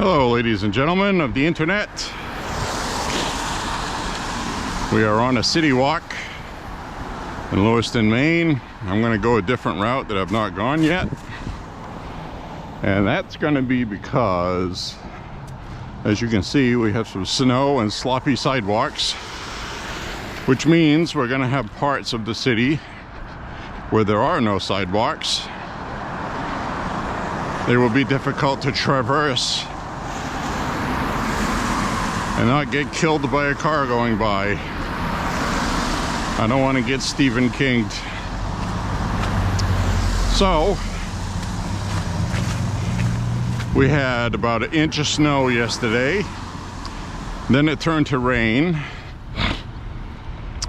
Hello, ladies and gentlemen of the internet. We are on a city walk in Lewiston, Maine. I'm going to go a different route that I've not gone yet. And that's going to be because, as you can see, we have some snow and sloppy sidewalks, which means we're going to have parts of the city where there are no sidewalks. They will be difficult to traverse and not get killed by a car going by. I don't want to get Stephen King'd. So, we had about an inch of snow yesterday. Then it turned to rain.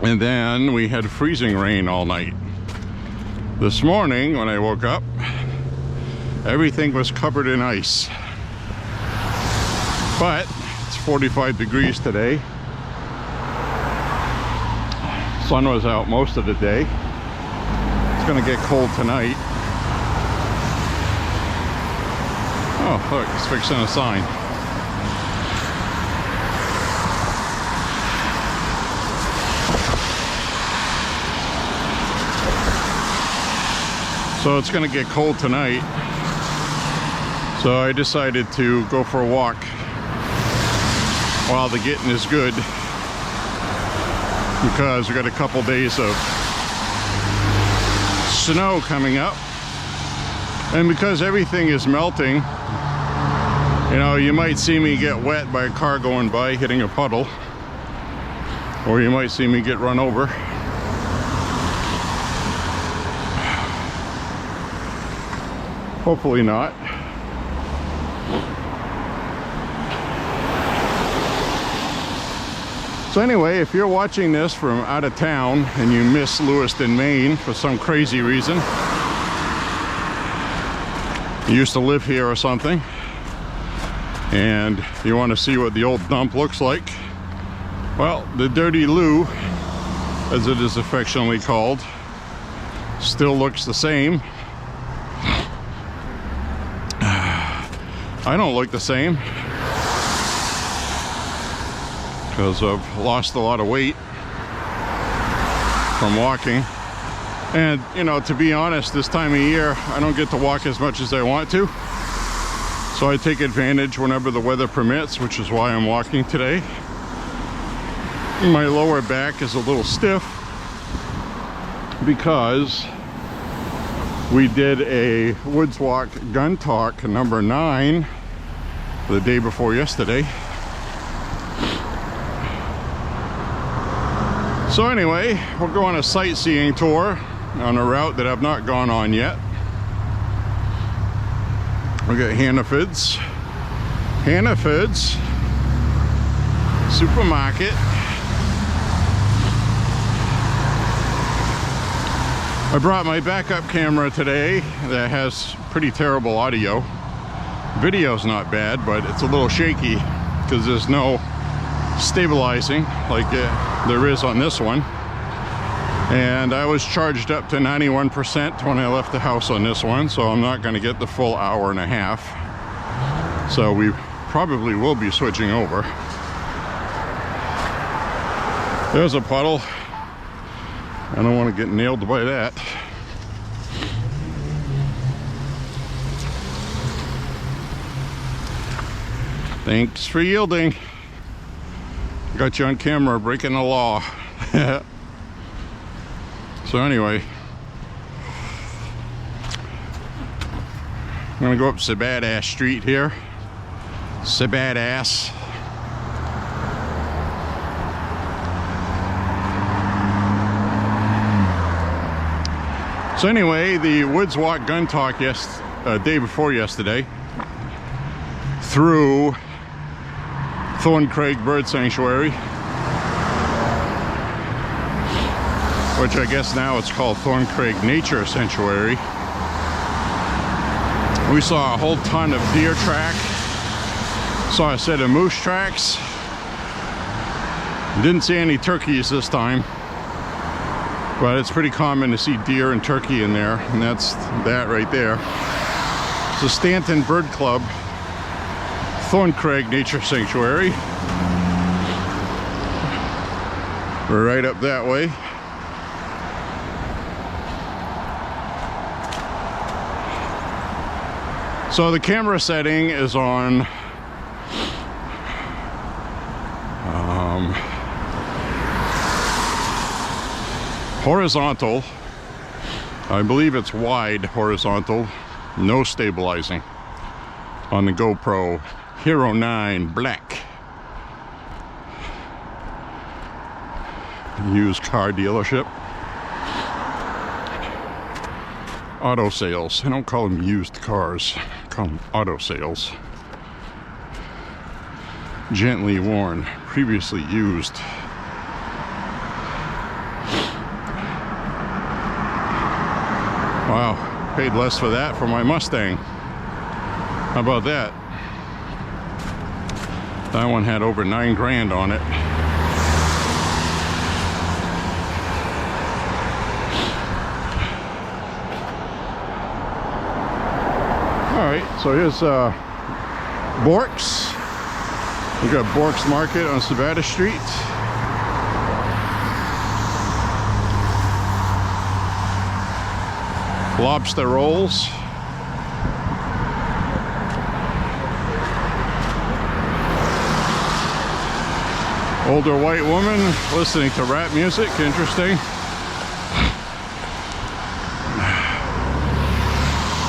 And then we had freezing rain all night. This morning, when I woke up, everything was covered in ice. But it's 45 degrees today. Sun was out most of the day. It's gonna get cold tonight. Oh, look, it's fixing a sign. So it's gonna get cold tonight. So I decided to go for a walk while the getting is good, because we got a couple days of snow coming up, and because everything is melting, you know, you might see me get wet by a car going by hitting a puddle, or you might see me get run over. Hopefully not. So anyway, if you're watching this from out of town and you miss Lewiston, Maine for some crazy reason, you used to live here or something, and you want to see what the old dump looks like, well, the Dirty Lou, as it is affectionately called, still looks the same. I don't look the same, because I've lost a lot of weight from walking. And, you know, to be honest, this time of year, I don't get to walk as much as I want to. So I take advantage whenever the weather permits, which is why I'm walking today. My lower back is a little stiff because we did a Woods Walk Gun Talk number 9 the day before yesterday. So anyway, we'll go on a sightseeing tour on a route that I've not gone on yet. We got Hannaford's Supermarket. I brought my backup camera today that has pretty terrible audio. Video's not bad, but it's a little shaky because there's no stabilizing like there is on this one. And I was charged up to 91% when I left the house on this one, so I'm not going to get the full hour and a half. So we probably will be switching over. There's a puddle. I don't want to get nailed by that. Thanks for yielding. Got you on camera breaking the law. So anyway, I'm gonna go up Sabadass Street here. Sabadass. So anyway, the Woods Walk Gun Talk day before yesterday through Thorn Craig Bird Sanctuary, which I guess now it's called Thorn Craig Nature Sanctuary. We saw a whole ton of deer track, saw a set of moose tracks, didn't see any turkeys this time. But it's pretty common to see deer and turkey in there, and that's that right there. So Stanton Bird Club Thorncraig Nature Sanctuary. We're right up that way. So the camera setting is on horizontal. I believe it's wide horizontal, no stabilizing on the GoPro Hero 9 Black. Used car dealership. Auto sales. I don't call them used cars, I call them auto sales. Gently worn, previously used. Wow, paid less for that for my Mustang. How about that? That one had over 9 grand on it. Alright, so here's Bork's. We got Bork's Market on Savannah Street. Lobster rolls. Older white woman listening to rap music, interesting.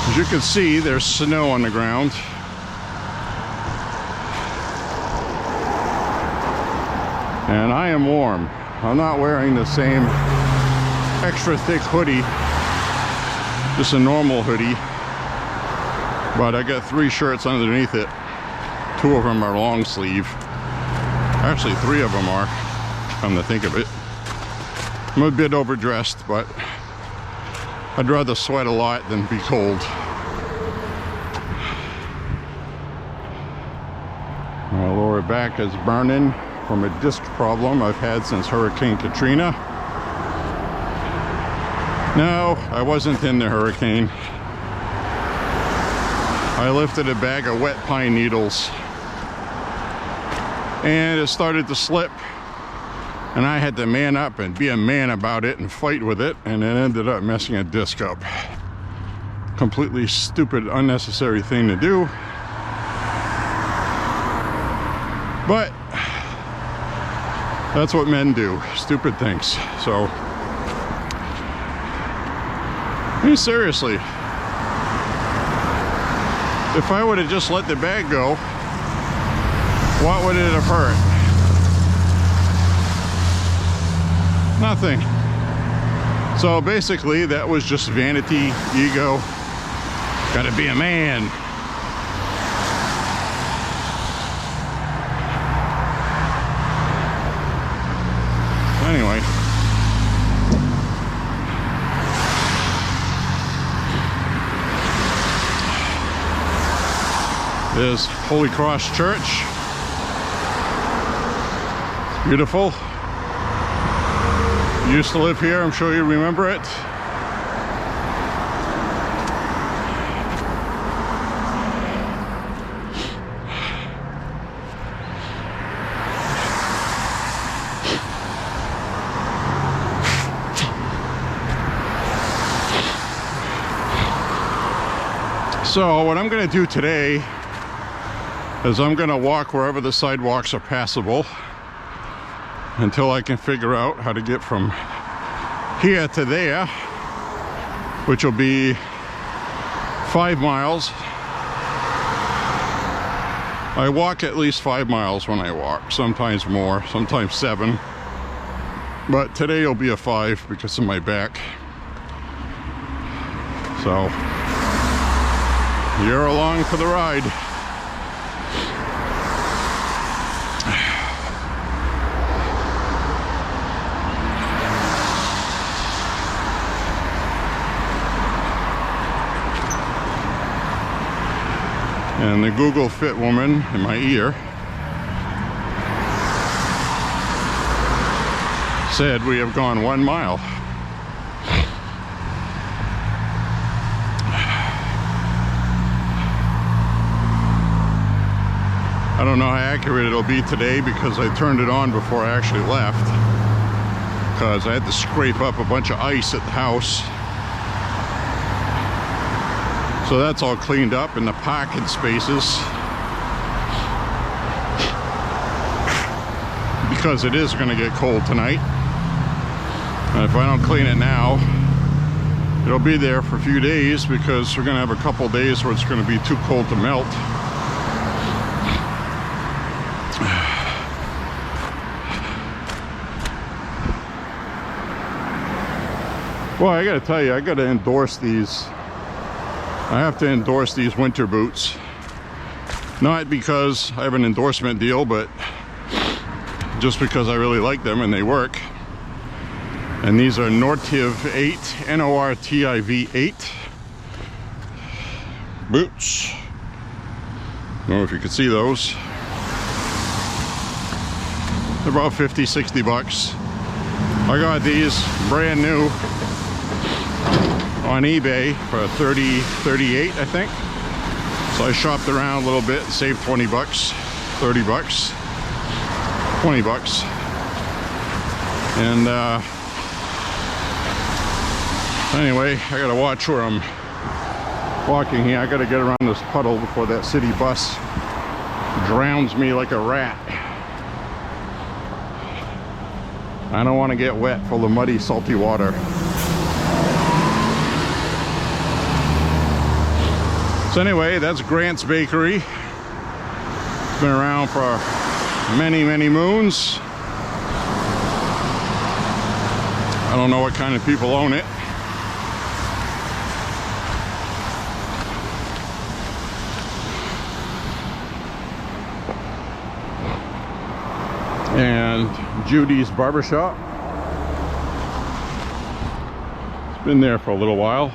As you can see, there's snow on the ground. And I am warm. I'm not wearing the same extra thick hoodie, just a normal hoodie. But I got 3 shirts underneath it. 2 of them are long sleeve. Actually, 3 of them are, come to think of it. I'm a bit overdressed, but I'd rather sweat a lot than be cold. My lower back is burning from a disc problem I've had since Hurricane Katrina. No, I wasn't in the hurricane. I lifted a bag of wet pine needles and it started to slip, and I had to man up and be a man about it and fight with it, and it ended up messing a disc up. Completely stupid, unnecessary thing to do, but that's what men do, stupid things. So, I mean, seriously, if I would have just let the bag go, what would it have hurt? Nothing. So basically, that was just vanity, ego. Gotta be a man. Anyway. There's Holy Cross Church. Beautiful. Used to live here, I'm sure you remember it. So what I'm going to do today is I'm going to walk wherever the sidewalks are passable until I can figure out how to get from here to there, which will be 5 miles. I walk at least 5 miles when I walk, sometimes more, sometimes 7. But today will be a 5 because of my back. So, you're along for the ride. And the Google Fit woman in my ear said we have gone 1 mile. I don't know how accurate it'll be today because I turned it on before I actually left, because I had to scrape up a bunch of ice at the house. So that's all cleaned up in the parking spaces, because it is going to get cold tonight. And if I don't clean it now, it'll be there for a few days, because we're going to have a couple days where it's going to be too cold to melt. Well, I gotta tell you, I gotta endorse these. I have to endorse these winter boots. Not because I have an endorsement deal, but just because I really like them and they work. And these are Nortiv 8, Nortiv 8 boots. I don't know if you can see those. They're about 50, 60 bucks. I got these brand new on eBay for 30, 38, I think. So I shopped around a little bit, saved 20 bucks, 30 bucks, 20 bucks. And anyway, I gotta watch where I'm walking here. I gotta get around this puddle before that city bus drowns me like a rat. I don't want to get wet full of muddy, salty water. So anyway, that's Grant's Bakery. It's been around for many, many moons. I don't know what kind of people own it. And Judy's Barbershop. It's been there for a little while.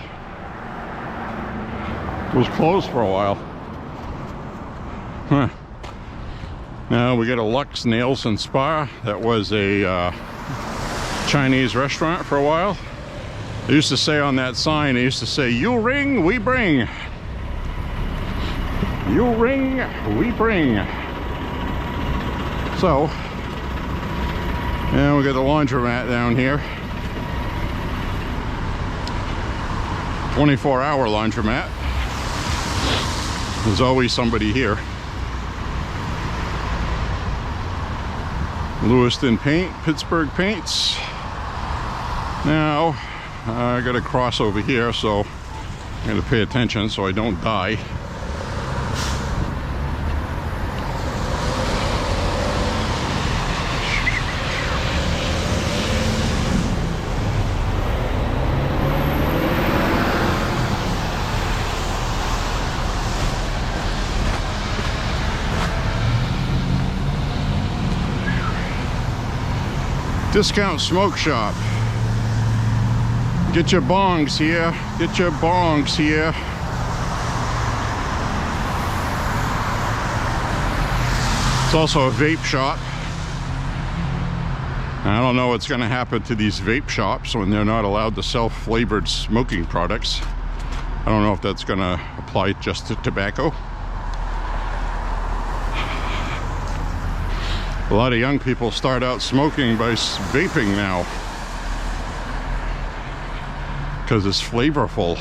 It was closed for a while. Huh. Now we got a Lux Nails and Spa. That was a Chinese restaurant for a while. They used to say on that sign, they used to say, "You ring, we bring. You ring, we bring." So, and we got the laundromat down here. 24-hour laundromat. There's always somebody here. Lewiston Paint, Pittsburgh Paints. Now, I gotta cross over here, so I gotta pay attention so I don't die. Discount Smoke Shop. Get your bongs here. Get your bongs here. It's also a vape shop. I don't know what's going to happen to these vape shops when they're not allowed to sell flavored smoking products. I don't know if that's going to apply just to tobacco. A lot of young people start out smoking by vaping now because it's flavorful.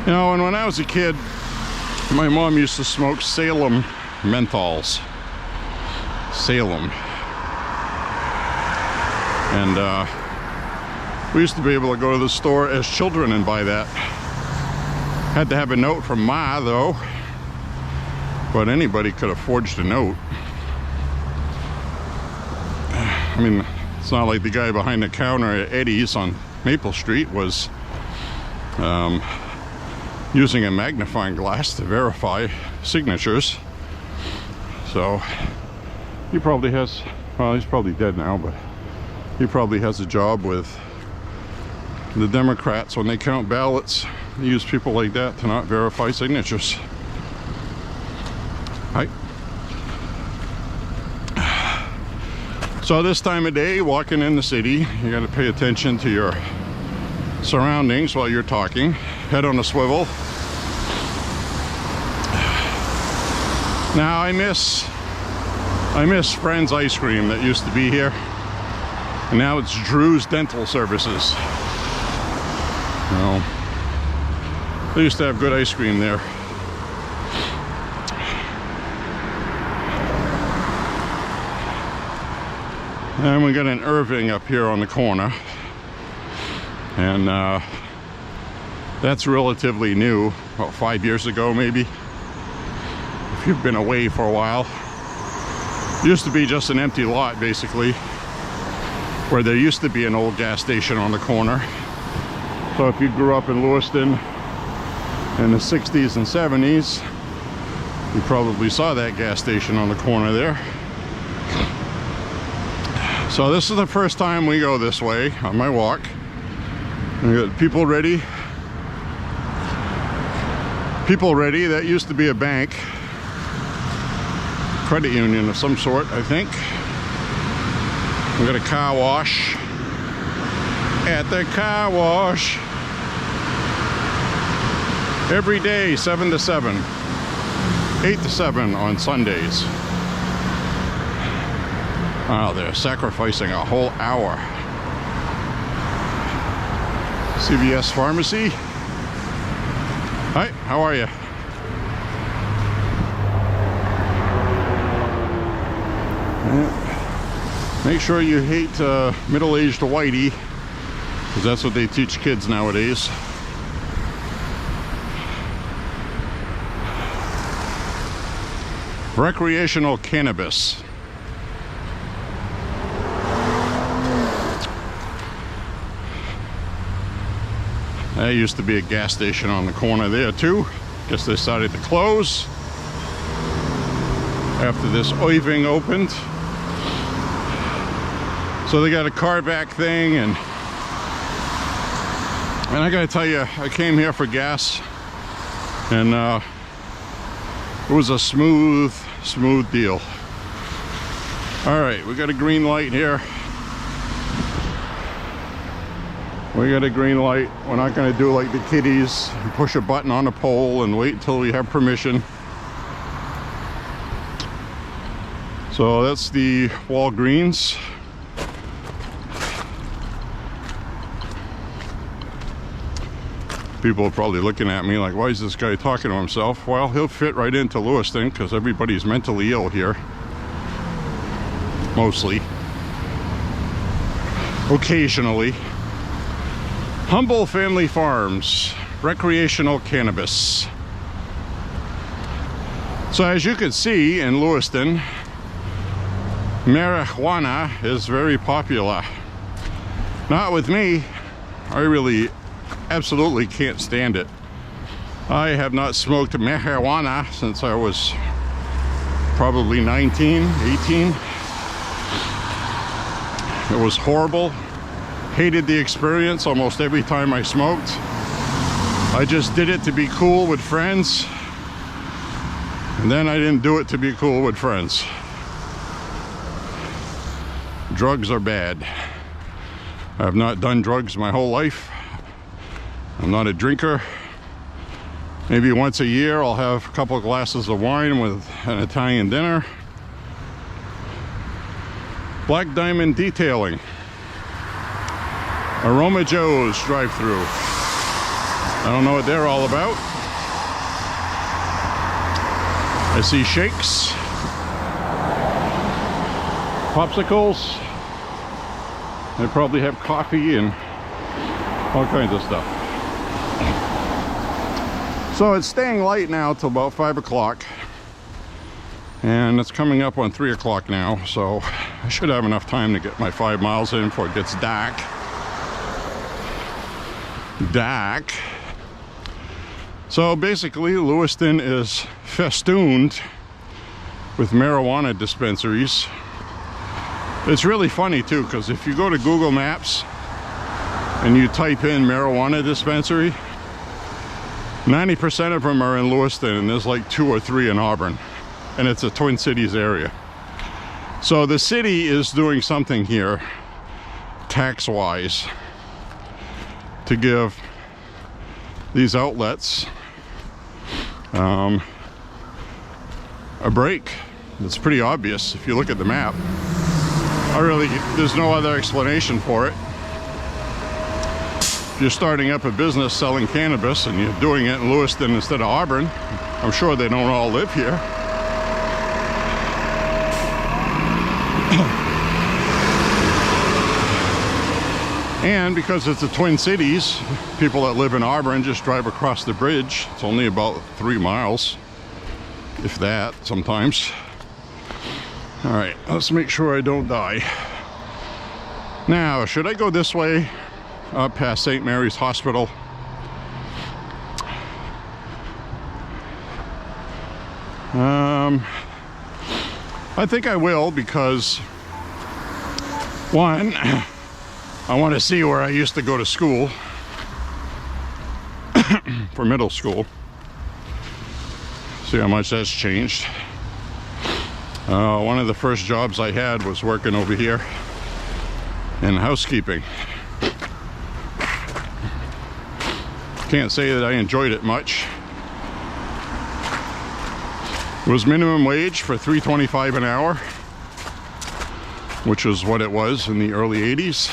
You know, and when I was a kid, my mom used to smoke Salem menthols. Salem. And we used to be able to go to the store as children and buy that. Had to have a note from Ma, though. But anybody could have forged a note. I mean, it's not like the guy behind the counter at Eddie's on Maple Street was using a magnifying glass to verify signatures. So he probably has, well, he's probably dead now, but he probably has a job with the Democrats when they count ballots. They use people like that to not verify signatures. Hi. So this time of day, walking in the city, you got to pay attention to your surroundings while you're talking. Head on a swivel. Now I miss Friend's Ice Cream that used to be here, and now it's Drew's Dental Services. Well, they used to have good ice cream there. And we got an Irving up here on the corner, and that's relatively new, about 5 years ago maybe, if you've been away for a while. It used to be just an empty lot basically, where there used to be an old gas station on the corner. So if you grew up in Lewiston in the 60s and 70s, you probably saw that gas station on the corner there. So this is the first time we go this way on my walk. We got people ready. People ready. That used to be a bank. Credit union of some sort, I think. We got a car wash. At the car wash. Every day, 7 to 7. 8 to 7 on Sundays. Oh, they're sacrificing a whole hour. CVS Pharmacy. Hi, how are you? Make sure you hate middle-aged whitey, because that's what they teach kids nowadays. Recreational cannabis. There used to be a gas station on the corner there too. Guess they decided to close after this Irving opened. So they got a car back thing, and I gotta tell you, I came here for gas, and it was a smooth deal. All right, we got a green light here. We got a green light. We're not going to do like the kiddies and push a button on a pole and wait until we have permission. So that's the Walgreens. People are probably looking at me like, why is this guy talking to himself? Well, he'll fit right into Lewiston because everybody's mentally ill here. Mostly. Occasionally. Humble Family Farms, recreational cannabis. So as you can see in Lewiston, marijuana is very popular. Not with me. I really absolutely can't stand it. I have not smoked marijuana since I was probably 19, 18. It was horrible. Hated the experience almost every time I smoked. I just did it to be cool with friends, and then I didn't do it to be cool with friends. Drugs are bad. I have not done drugs my whole life. I'm not a drinker. Maybe once a year I'll have a couple of glasses of wine with an Italian dinner. Black Diamond Detailing. Aroma Joe's drive-thru. I don't know what they're all about. I see shakes, popsicles. They probably have coffee and all kinds of stuff. So it's staying light now till about 5 o'clock. And it's coming up on 3 o'clock now, so I should have enough time to get my 5 miles in before it gets dark. So basically Lewiston is festooned with marijuana dispensaries. It's really funny too, because if you go to Google Maps and you type in marijuana dispensary, 90% of them are in Lewiston, and there's like 2 or 3 in Auburn, and it's a Twin Cities area. So the city is doing something here tax-wise to give these outlets a a break. It's pretty obvious if you look at the map. There's no other explanation for it. If you're starting up a business selling cannabis and you're doing it in Lewiston instead of Auburn, I'm sure they don't all live here. And because it's the Twin Cities, people that live in Auburn just drive across the bridge. It's only about 3 miles, if that, sometimes. All right, let's make sure I don't die. Now, should I go this way up past St. Mary's Hospital? I think I will, because one, I want to see where I used to go to school for middle school. See how much that's changed. One of the first jobs I had was working over here in housekeeping. Can't say that I enjoyed it much. It was minimum wage for $3.25 an hour, which was what it was in the early 80s.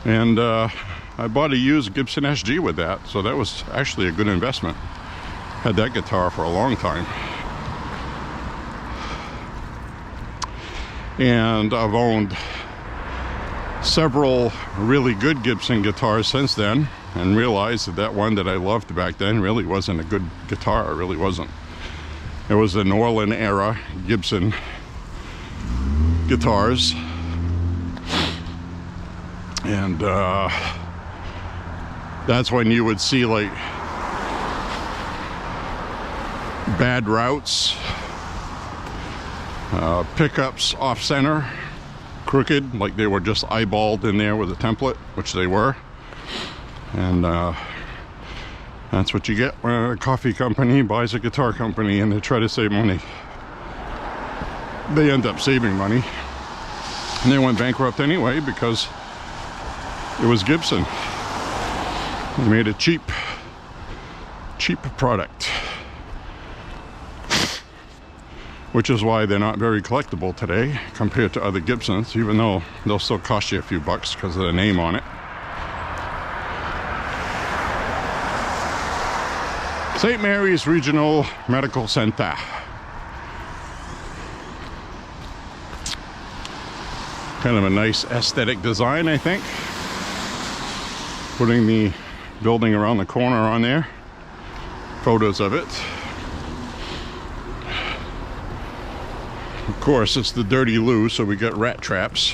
And I bought a used Gibson SG with that, so that was actually a good investment. Had that guitar for a long time. And I've owned several really good Gibson guitars since then, and realized that that one that I loved back then really wasn't a good guitar. It really wasn't. It was the Norland era Gibson guitars. And that's when you would see like bad routes, pickups off center, crooked, like they were just eyeballed in there with a template, which they were. And that's what you get when a coffee company buys a guitar company and they try to save money. They end up saving money. And they went bankrupt anyway because it was Gibson. They made a cheap product. Which is why they're not very collectible today compared to other Gibsons, even though they'll still cost you a few bucks because of the name on it. St. Mary's Regional Medical Center. Kind of a nice aesthetic design, I think. Putting the building around the corner on there. Photos of it. Of course, it's the dirty loo, so we get rat traps.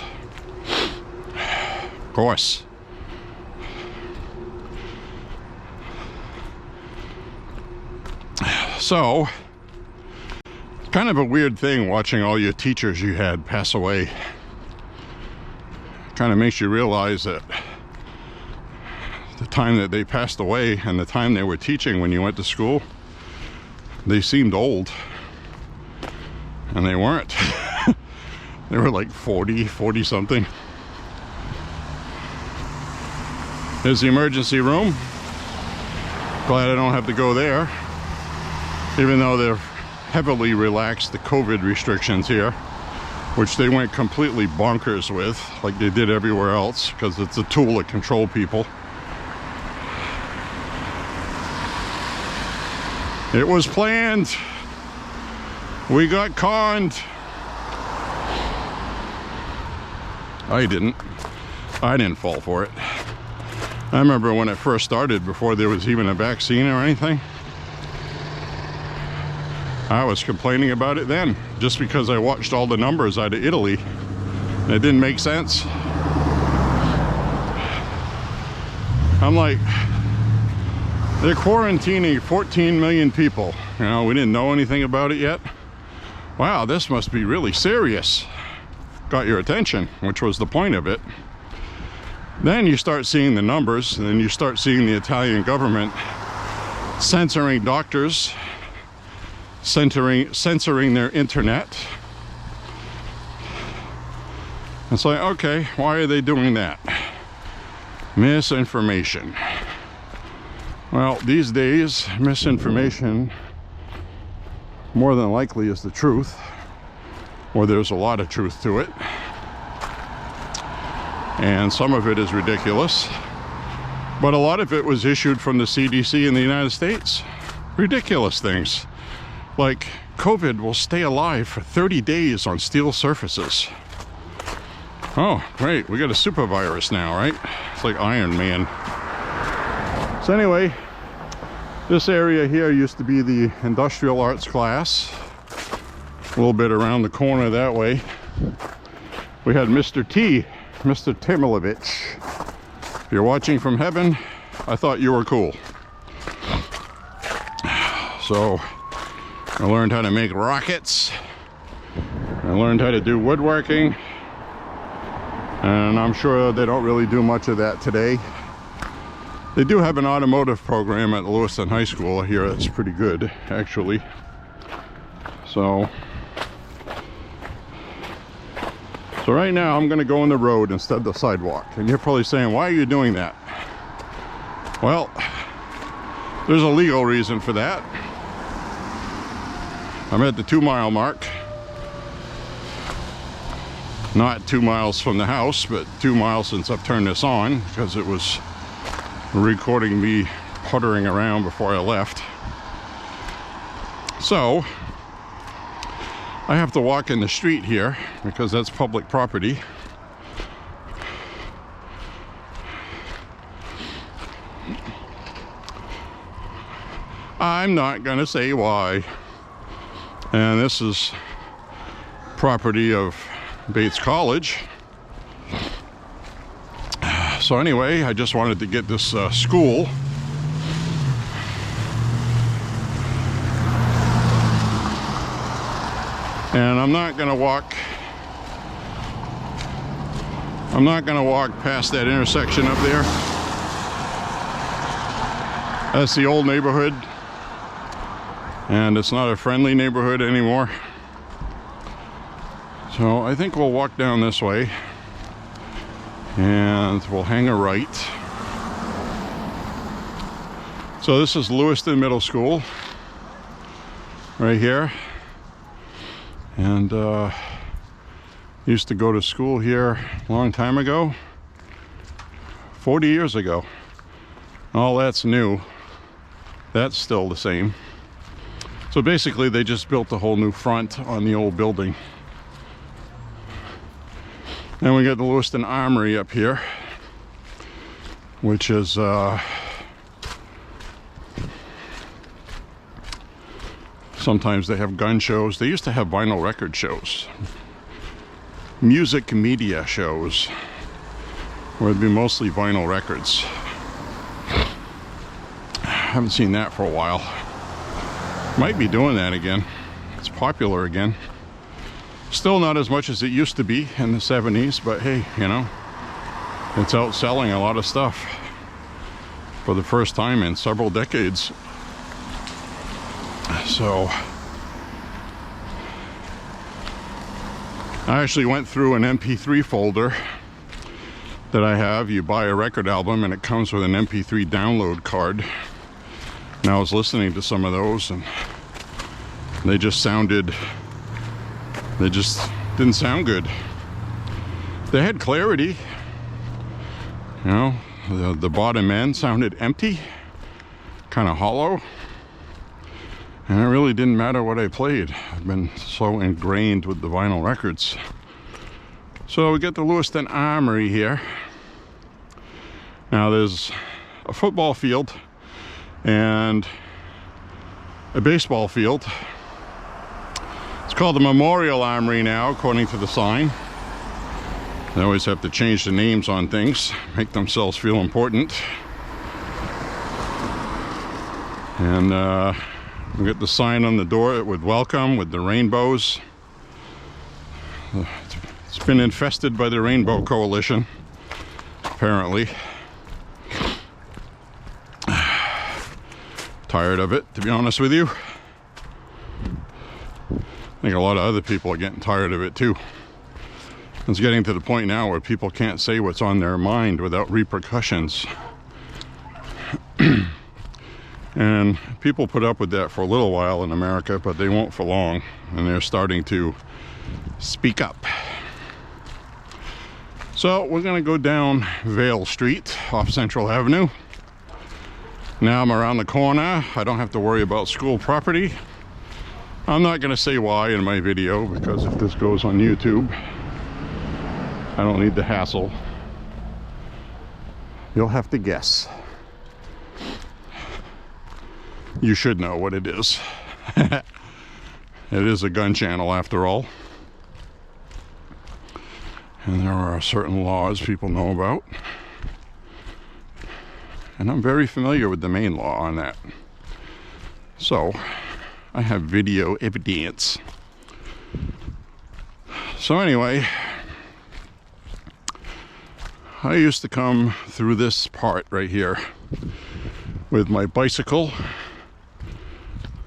Of course. So, kind of a weird thing watching all your teachers you had pass away. Kind of makes you realize that the time that they passed away and the time they were teaching when you went to school, they seemed old. And they weren't. They were like 40 something. There's the emergency room. Glad I don't have to go there. Even though they've heavily relaxed the COVID restrictions here, which they went completely bonkers with, like they did everywhere else, because it's a tool to control people. It was planned. We got conned. I didn't fall for it. I remember when it first started, before there was even a vaccine or anything. I was complaining about it then, just because I watched all the numbers out of Italy. And it didn't make sense. I'm like, they're quarantining 14 million people. You know, we didn't know anything about it yet. Wow, this must be really serious. Got your attention, which was the point of it. Then you start seeing the numbers, and then you start seeing the Italian government censoring doctors, censoring their internet. It's like, okay, why are they doing that? Misinformation. Well, these days, misinformation more than likely is the truth, or there's a lot of truth to it. And some of it is ridiculous, but a lot of it was issued from the CDC in the United States. Ridiculous things, like COVID will stay alive for 30 days on steel surfaces. Oh, great, we got a super virus now, right? It's like Iron Man. So anyway, this area here used to be the industrial arts class. A little bit around the corner that way. We had Mr. T, Mr. Timilovich. If you're watching from heaven, I thought you were cool. So I learned how to make rockets. I learned how to do woodworking. And I'm sure they don't really do much of that today. They do have an automotive program at Lewiston High School here that's pretty good, actually. So right now I'm going to go on the road instead of the sidewalk. And you're probably saying, why are you doing that? Well, there's a legal reason for that. I'm at the 2-mile mark. Not 2 miles from the house, but 2 miles since I've turned this on, because it was recording me puttering around before I left. So I have to walk in the street here because that's public property. I'm not gonna say why. And this is property of Bates College. So anyway, I just wanted to get this school. And I'm not gonna walk past that intersection up there. That's the old neighborhood, and it's not a friendly neighborhood anymore. So I think we'll walk down this way and we'll hang a right. So this is Lewiston Middle School right here. And used to go to school here a long time ago, 40 years ago. All that's new. That's still the same. So basically they just built a whole new front on the old building. And we got the Lewiston Armory up here, which is sometimes they have gun shows. They used to have vinyl record shows, music media shows, where it'd be mostly vinyl records. Haven't seen that for a while. Might be doing that again. It's popular again. Still not as much as it used to be in the 70s, but hey, you know, it's outselling a lot of stuff for the first time in several decades. So I actually went through an MP3 folder that I have. You buy a record album and it comes with an MP3 download card. And I was listening to some of those and they just didn't sound good. They had clarity, you know, the bottom end sounded empty, kind of hollow, and it really didn't matter what I played. I've been so ingrained with the vinyl records. So we get the Lewiston Armory here. Now there's a football field and a baseball field. It's called the Memorial Armory now, according to the sign. They always have to change the names on things, make themselves feel important. And we got the sign on the door with welcome, with the rainbows. It's been infested by the Rainbow Coalition, apparently. Tired of it, to be honest with you. I think a lot of other people are getting tired of it too. It's getting to the point now where people can't say what's on their mind without repercussions. And people put up with that for a little while in America, but they won't for long, and they're starting to speak up. So we're gonna go down Vale Street off Central Avenue. Now I'm around the corner. I don't have to worry about school property. I'm not gonna say why in my video, because if this goes on YouTube, I don't need the hassle. You'll have to guess. You should know what it is. It is a gun channel after all. And there are certain laws people know about. And I'm very familiar with the Maine law on that. So, I have video evidence. So anyway, I used to come through this part right here with my bicycle,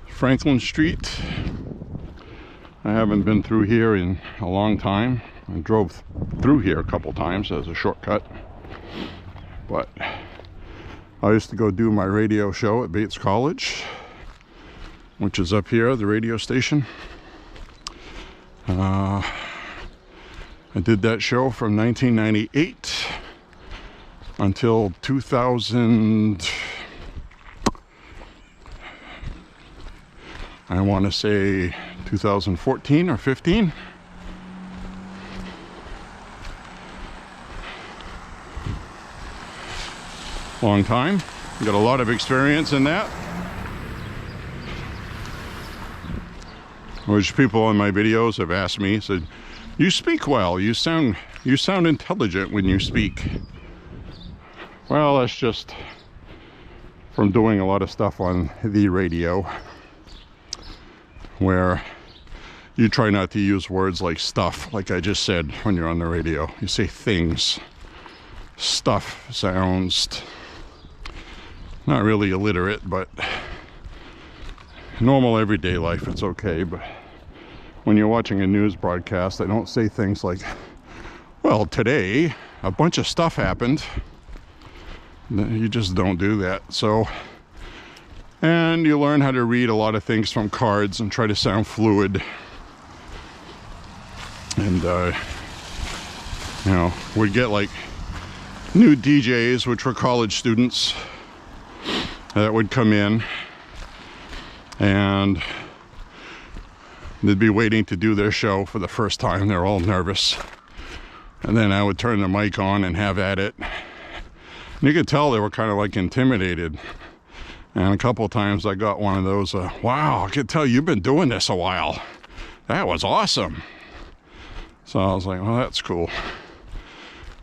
Franklin Street. I haven't been through here in a long time. I drove through here a couple times as a shortcut, but I used to go do my radio show at Bates College, which is up here, the radio station. I did that show from 1998 until 2000, I want to say 2014 or 15. Long time. Got a lot of experience in that, which people in my videos have asked me, said, you speak well, you sound intelligent when you speak. Well, that's just from doing a lot of stuff on the radio, where you try not to use words like stuff, like I just said when you're on the radio. You say things. Stuff sounds not really illiterate, but normal everyday life it's okay. But when you're watching a news broadcast, I don't say things like, well, today a bunch of stuff happened. You just don't do that. So, and you learn how to read a lot of things from cards and try to sound fluid. And you know, we'd get like new DJs, which were college students, that would come in and they'd be waiting to do their show for the first time. They're all nervous. And then I would turn the mic on and have at it. And you could tell they were kind of like intimidated. And a couple of times I got one of those, wow, I could tell you've been doing this a while. That was awesome. So I was like, well, that's cool.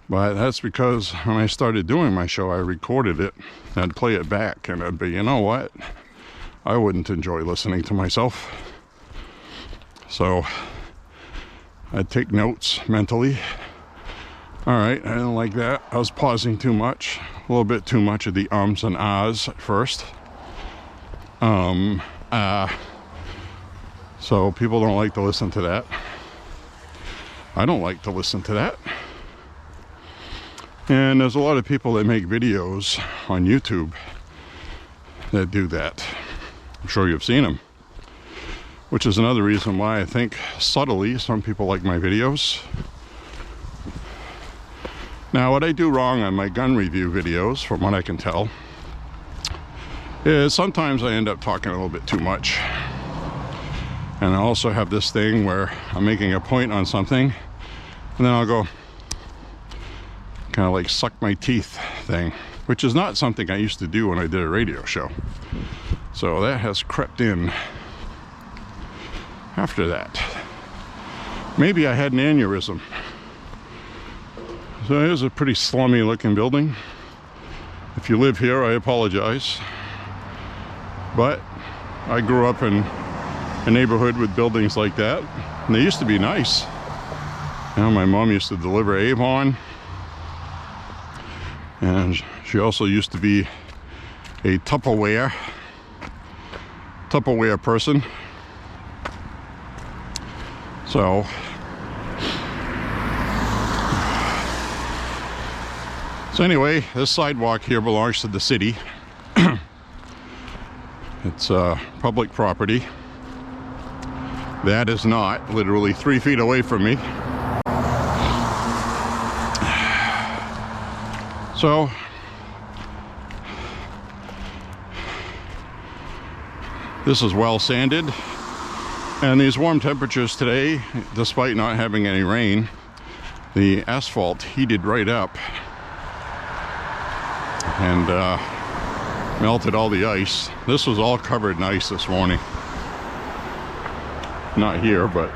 But that's because when I started doing my show, I recorded it. I'd play it back and I'd be, you know what? I wouldn't enjoy listening to myself. So I'd take notes mentally. All right, I didn't like that. I was pausing too much. A little bit too much of the ums and ahs at first. So people don't like to listen to that. I don't like to listen to that. And there's a lot of people that make videos on YouTube that do that. I'm sure you've seen them. Which is another reason why I think subtly some people like my videos. Now, what I do wrong on my gun review videos, from what I can tell, is sometimes I end up talking a little bit too much. And I also have this thing where I'm making a point on something, and then I'll go, kind of like suck my teeth thing, which is not something I used to do when I did a radio show. So that has crept in after that. Maybe I had an aneurysm. So here's a pretty slummy looking building. If you live here, I apologize. But I grew up in a neighborhood with buildings like that, and they used to be nice. You know, my mom used to deliver Avon, and she also used to be a Tupperware person. So anyway, this sidewalk here belongs to the city. It's public property. That is not, literally 3 feet away from me. So, this is well sanded. And these warm temperatures today, despite not having any rain, the asphalt heated right up and melted all the ice. This was all covered in ice this morning. Not here, but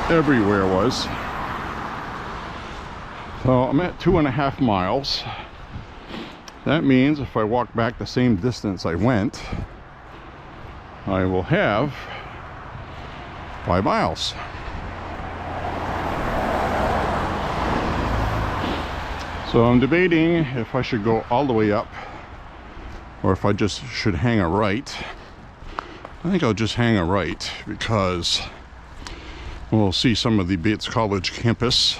everywhere was. So I'm at 2.5 miles. That means if I walk back the same distance I went, I will have 5 miles. So I'm debating if I should go all the way up or if I just should hang a right. I think I'll just hang a right because we'll see some of the Bates College campus.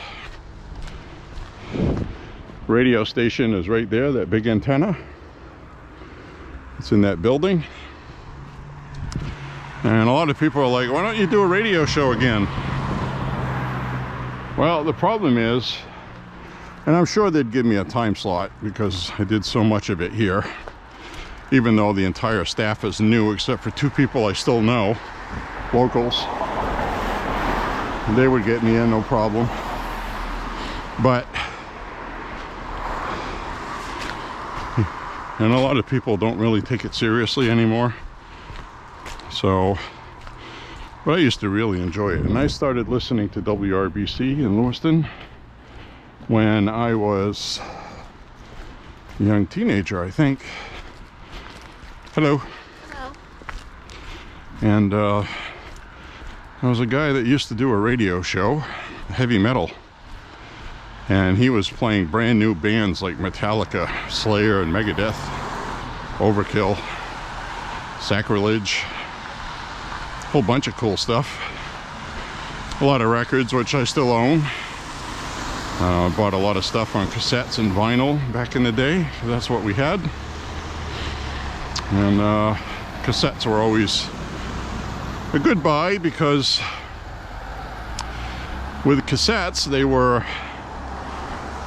Radio station is right there, that big antenna. It's in that building. And a lot of people are like, why don't you do a radio show again? Well, the problem is, and I'm sure they'd give me a time slot because I did so much of it here, even though the entire staff is new except for 2 people I still know, locals. They would get me in, no problem. But, and a lot of people don't really take it seriously anymore. So, but I used to really enjoy it. And I started listening to WRBC in Lewiston when I was a young teenager, I think. Hello. Hello. And there was a guy that used to do a radio show, heavy metal. And he was playing brand new bands like Metallica, Slayer, and Megadeth, Overkill, Sacrilege. Whole bunch of cool stuff. A lot of records, which I still own. Bought a lot of stuff on cassettes and vinyl back in the day. That's what we had. And cassettes were always a good buy because with cassettes they were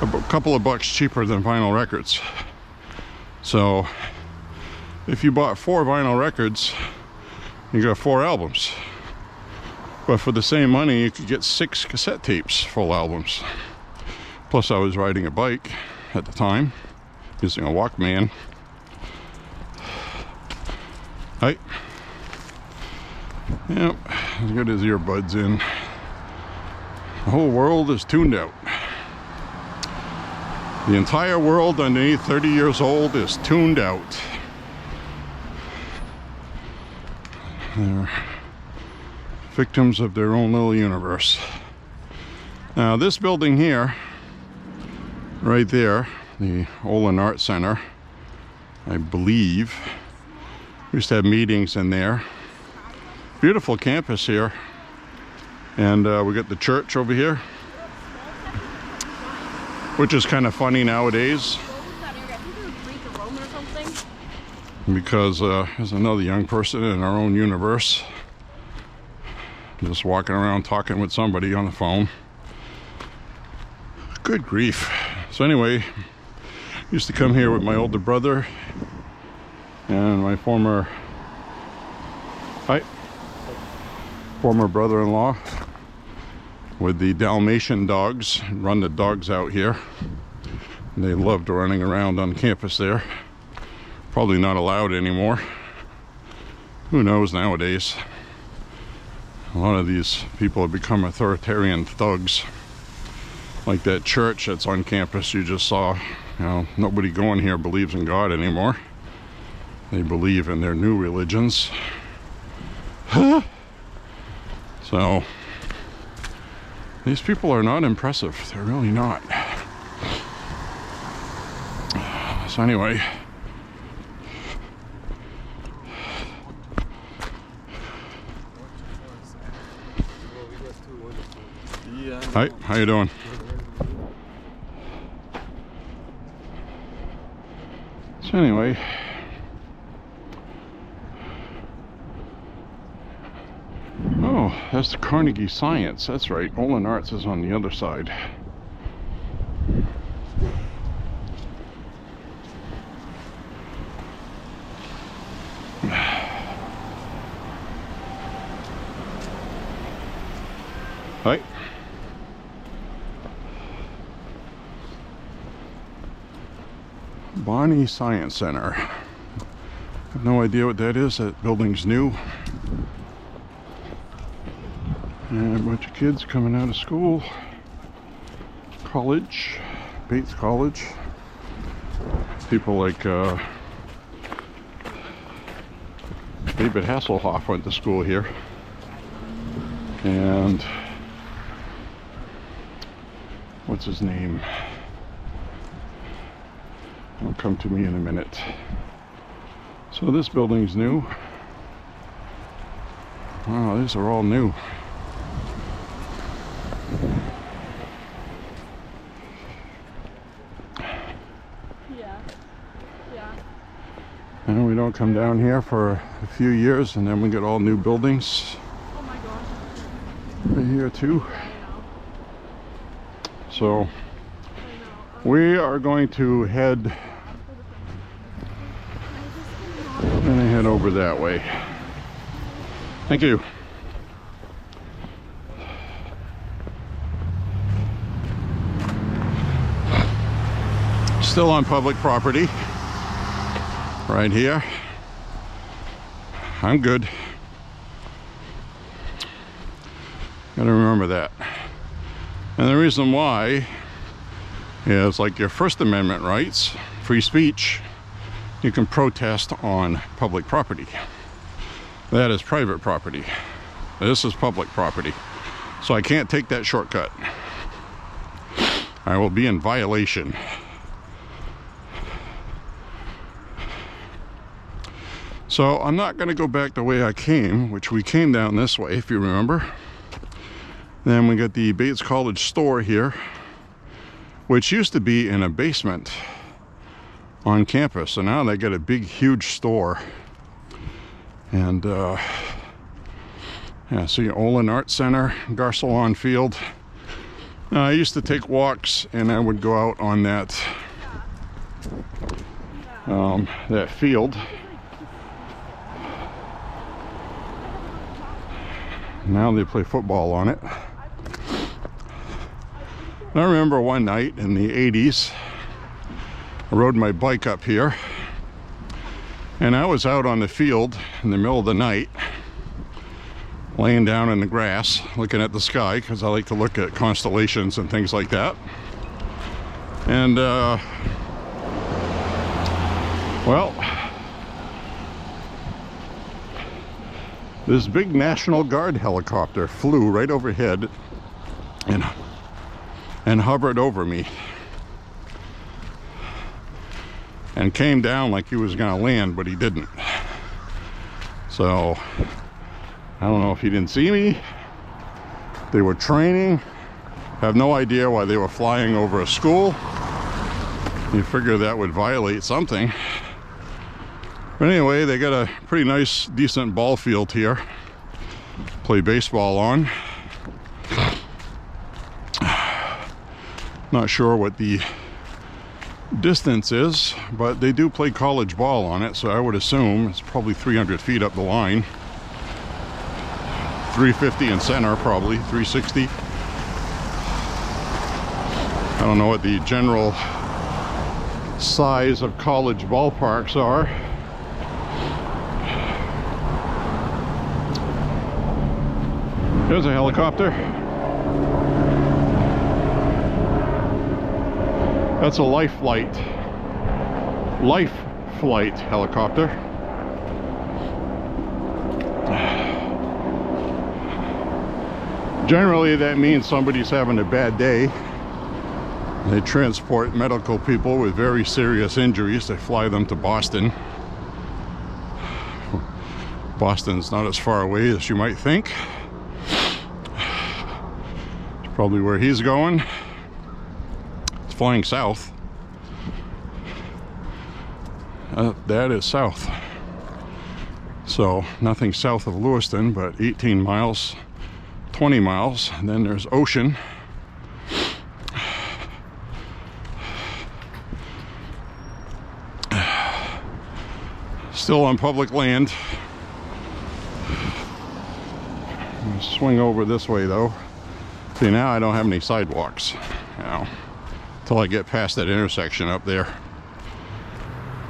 a couple of bucks cheaper than vinyl records. So if you bought 4 vinyl records, you got 4 albums. But for the same money, you could get 6 cassette tapes, full albums. Plus, I was riding a bike at the time, using a Walkman. Hi. Yep, he's got his earbuds in. The whole world is tuned out. The entire world underneath 30 years old is tuned out. They're victims of their own little universe. Now this building here, right there, the Olin Art Center, I believe, we used to have meetings in there. Beautiful campus here. And we got the church over here, which is kind of funny nowadays. Because there's another young person in our own universe just walking around talking with somebody on the phone. Good grief. So anyway, used to come here with my older brother and my former brother-in-law with the Dalmatian dogs. Run the dogs out here. They loved running around on campus there. Probably not allowed anymore. Who knows nowadays? A lot of these people have become authoritarian thugs. Like that church that's on campus you just saw. You know, nobody going here believes in God anymore. They believe in their new religions. So, these people are not impressive. They're really not. So anyway. Hi, how you doing? So anyway, That's the Carnegie Science. That's right. Olin Arts is on the other side. Right. Bonnie Science Center. I have no idea what that is. That building's new. And a bunch of kids coming out of school. College. Bates College. People like David Hasselhoff went to school here. And what's his name? It'll come to me in a minute. So this building's new. Wow, these are all new. Yeah. And we don't come down here for a few years and then we get all new buildings. Oh my gosh. Right here too. I know. So we are going to head over that way. Thank you. Still on public property. Right here. I'm good. Gotta remember that. And the reason why is like your First Amendment rights, free speech, you can protest on public property. That is private property. This is public property. So I can't take that shortcut. I will be in violation. So I'm not going to go back the way I came, which we came down this way, if you remember. Then we got the Bates College store here, which used to be in a basement on campus. So now they got a big, huge store. And yeah, see Olin Art Center, Garcelon Field. Now, I used to take walks and I would go out on that that field. Now they play football on it. I remember one night in the 80s, I rode my bike up here and I was out on the field in the middle of the night, laying down in the grass, looking at the sky, because I like to look at constellations and things like that. And, well, this big National Guard helicopter flew right overhead and hovered over me. And came down like he was gonna land, but he didn't. So, I don't know if he didn't see me. They were training. Have no idea why they were flying over a school. You figure that would violate something. But anyway, they got a pretty nice, decent ball field here. Play baseball on. Not sure what the distance is, but they do play college ball on it, so I would assume it's probably 300 feet up the line. 350 in center, probably 360. I don't know what the general size of college ballparks are. There's a helicopter. That's a life flight helicopter. Generally, that means somebody's having a bad day. They transport medical people with very serious injuries. They fly them to Boston. Boston's not as far away as you might think. It's probably where he's going. Flying south. That is south. So nothing south of Lewiston, but 18 miles 20 miles. And then there's ocean. Still on public land. I'm gonna swing over this way though. See, now I don't have any sidewalks now until I get past that intersection up there.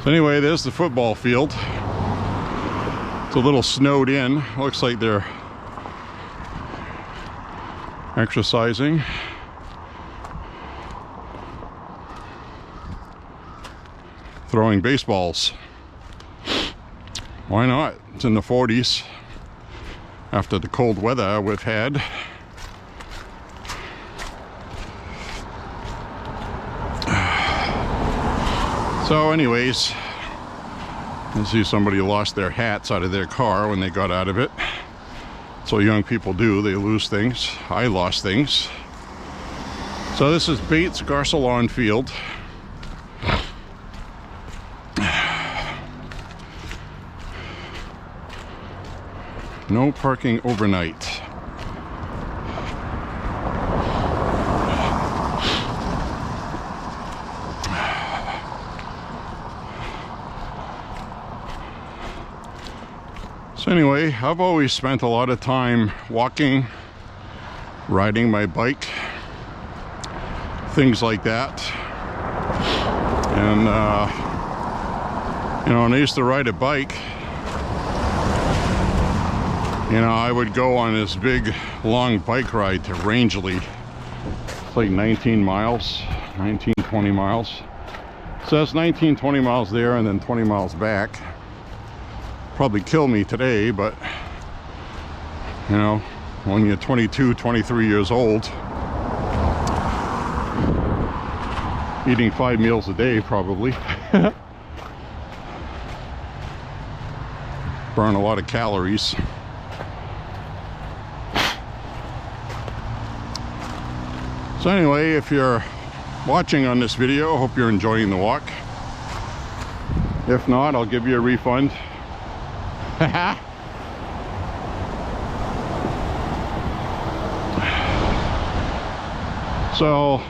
So anyway, there's the football field. It's a little snowed in. Looks like they're exercising. Throwing baseballs. Why not? It's in the 40s after the cold weather we've had. So anyways, you see somebody lost their hats out of their car when they got out of it. So young people do, they lose things. I lost things. So this is Bates Garcelon Field. No parking overnight. So anyway, I've always spent a lot of time walking, riding my bike, things like that. And you know, when I used to ride a bike, you know, I would go on this big, long bike ride to Rangeley. It's like 19 miles, 19, 20 miles. So that's 19, 20 miles there and then 20 miles back. Probably kill me today, but, you know, when you're 22, 23 years old, eating 5 meals a day probably. Burn a lot of calories. So anyway, if you're watching on this video, I hope you're enjoying the walk. If not, I'll give you a refund. So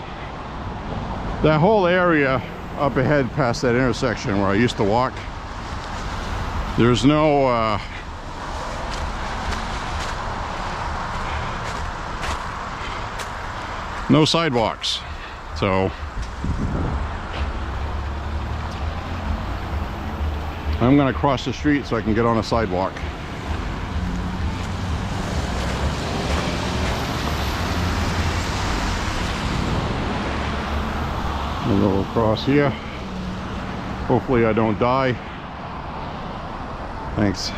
that whole area up ahead past that intersection where I used to walk, there's no no sidewalks. So I'm going to cross the street so I can get on a sidewalk. And go across here. Hopefully I don't die. Thanks.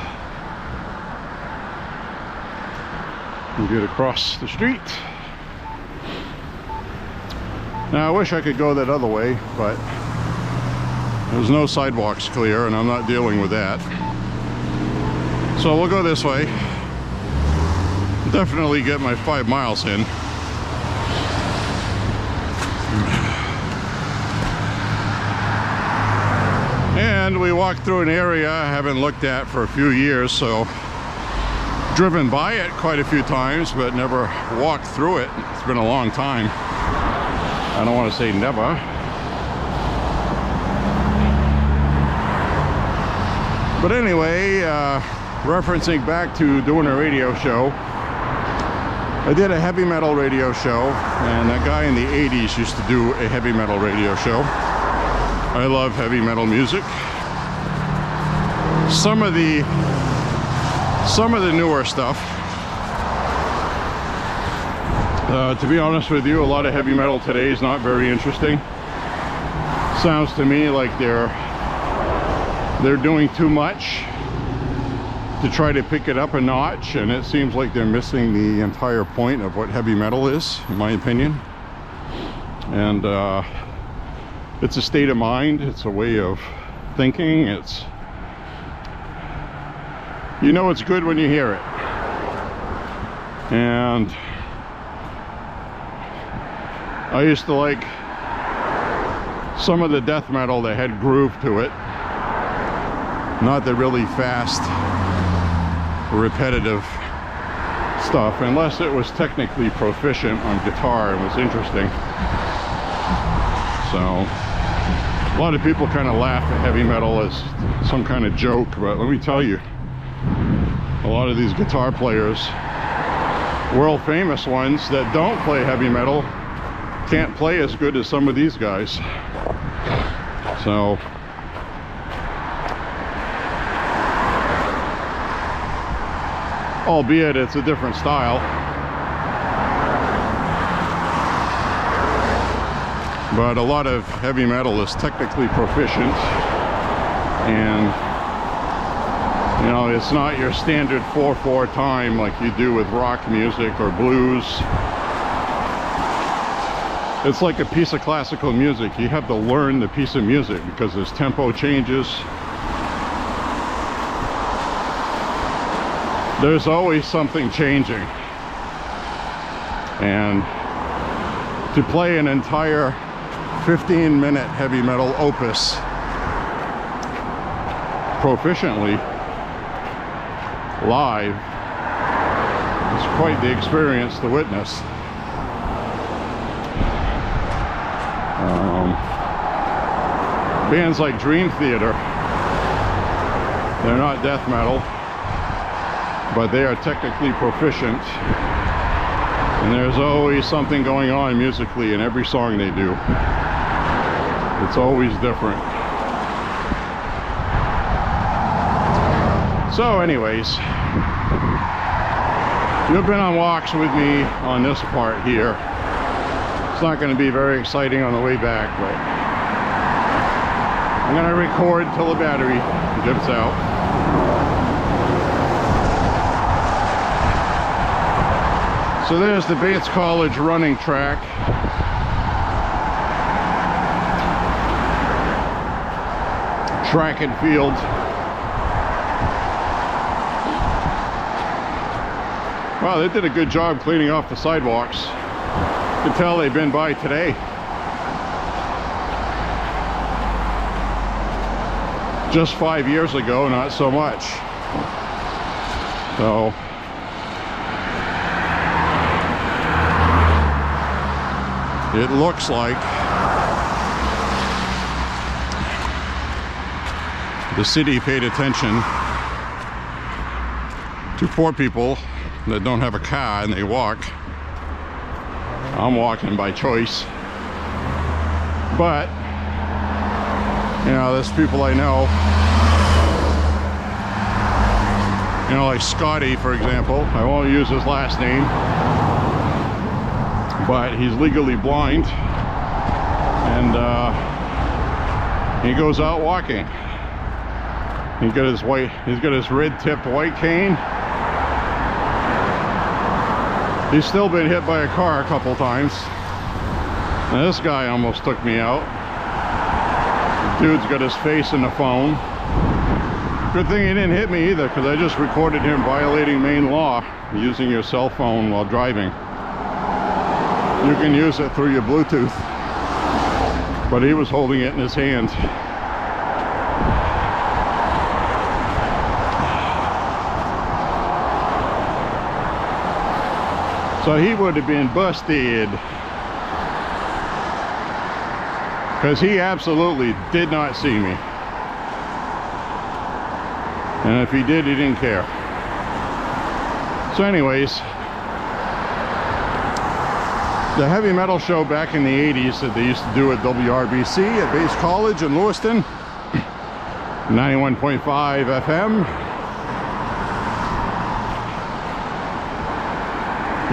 And get across the street. Now I wish I could go that other way, but there's no sidewalks clear and I'm not dealing with that. So we'll go this way. Definitely get my 5 miles in. And we walked through an area I haven't looked at for a few years, so driven by it quite a few times, but never walked through it. It's been a long time. I don't want to say never. But anyway, referencing back to doing a radio show, I did a heavy metal radio show, and that guy in the 80s used to do a heavy metal radio show. I love heavy metal music. Some of the newer stuff, to be honest with you, a lot of heavy metal today is not very interesting. Sounds to me like they're doing too much to try to pick it up a notch, and it seems like they're missing the entire point of what heavy metal is, in my opinion. And it's a state of mind, it's a way of thinking, it's, you know, it's good when you hear it. And I used to like some of the death metal that had groove to it, not the really fast, repetitive stuff, unless it was technically proficient on guitar and was interesting. So a lot of people kind of laugh at heavy metal as some kind of joke, but let me tell you, a lot of these guitar players, world famous ones that don't play heavy metal, can't play as good as some of these guys. So albeit it's a different style. But a lot of heavy metal is technically proficient, and you know, it's not your standard 4/4 time like you do with rock music or blues. It's like a piece of classical music. You have to learn the piece of music because there's tempo changes. There's always something changing. And to play an entire 15-minute heavy metal opus proficiently live is quite the experience to witness. Bands like Dream Theater, they're not death metal, but they are technically proficient, and there's always something going on musically in every song they do. It's always different. So anyways, you've been on walks with me on this part here. It's not going to be very exciting on the way back, but I'm going to record till the battery dips out. So there's the Bates College running track. Track and field. Wow, they did a good job cleaning off the sidewalks. You can tell they've been by today. Just 5 years ago, not so much. So it looks like the city paid attention to poor people that don't have a car and they walk. I'm walking by choice, but you know, there's people I know, you know, like Scotty, for example. I won't use his last name, but he's legally blind, and he goes out walking. He's got his red-tipped white cane. He's still been hit by a car a couple times. Now this guy almost took me out. Dude's got his face in the phone. Good thing he didn't hit me either, because I just recorded him violating Maine law, using your cell phone while driving. You can use it through your Bluetooth, but he was holding it in his hand. So he would have been busted, because he absolutely did not see me. And if he did, he didn't care. So anyways, the heavy metal show back in the 80s that they used to do at WRBC at Bates College in Lewiston, 91.5 FM.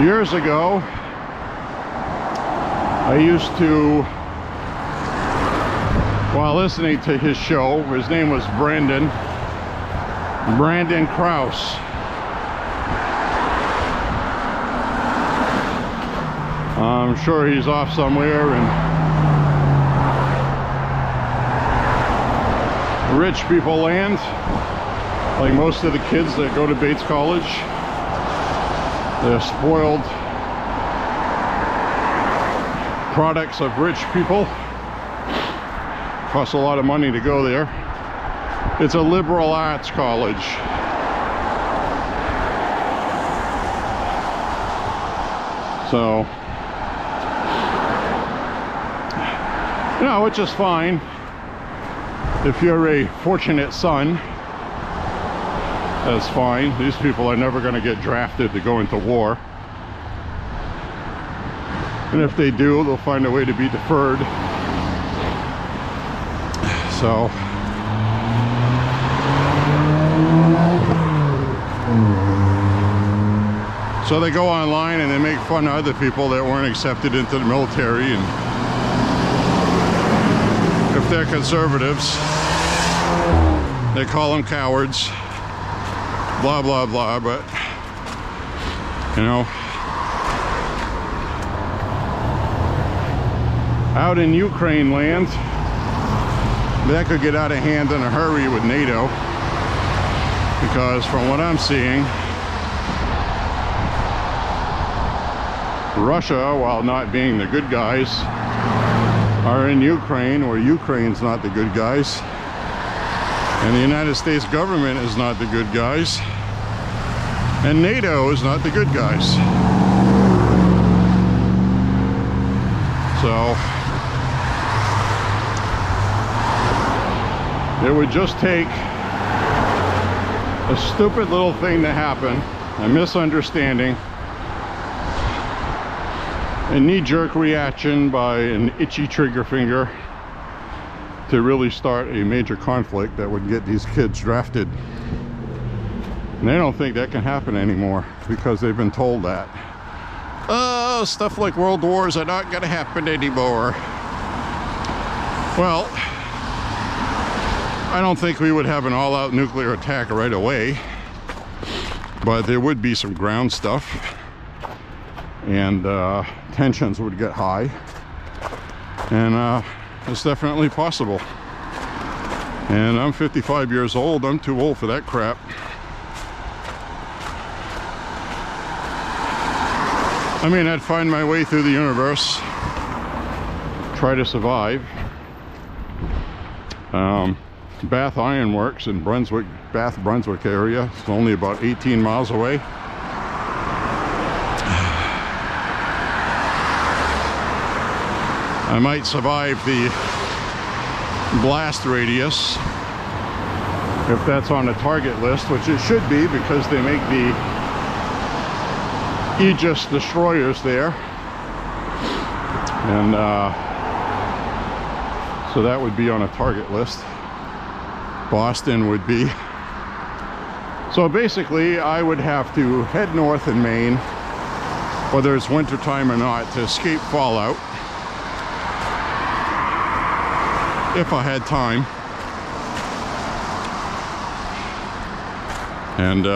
Years ago, I used to, while listening to his show, his name was Brandon Krause. I'm sure he's off somewhere in rich people land, like most of the kids that go to Bates College. They're spoiled products of rich people. Costs a lot of money to go there. It's a liberal arts college. So, you know, which is fine if you're a fortunate son. That's fine. These people are never going to get drafted to go into war, and if they do, they'll find a way to be deferred. So they go online and they make fun of other people that weren't accepted into the military, and if they're conservatives, they call them cowards, blah blah blah. But you know, out in Ukraine land, that could get out of hand in a hurry with NATO, because from what I'm seeing, Russia, while not being the good guys, are in Ukraine, where Ukraine's not the good guys, and the United States government is not the good guys, and NATO is not the good guys. So it would just take a stupid little thing to happen, a misunderstanding, a knee-jerk reaction by an itchy trigger finger, to really start a major conflict that would get these kids drafted. And they don't think that can happen anymore, because they've been told that. Oh, stuff like world wars are not going to happen anymore. Well, I don't think we would have an all-out nuclear attack right away, but there would be some ground stuff, and tensions would get high, and it's definitely possible. And I'm 55 years old. I'm too old for that crap. I mean, I'd find my way through the universe, try to survive. Bath Iron Works in Brunswick, Bath, Brunswick area. It's only about 18 miles away. I might survive the blast radius, if that's on the target list, which it should be, because they make the Aegis destroyers there. And so that would be on a target list. Boston would be. So basically, I would have to head north in Maine, whether it's wintertime or not, to escape fallout, if I had time. And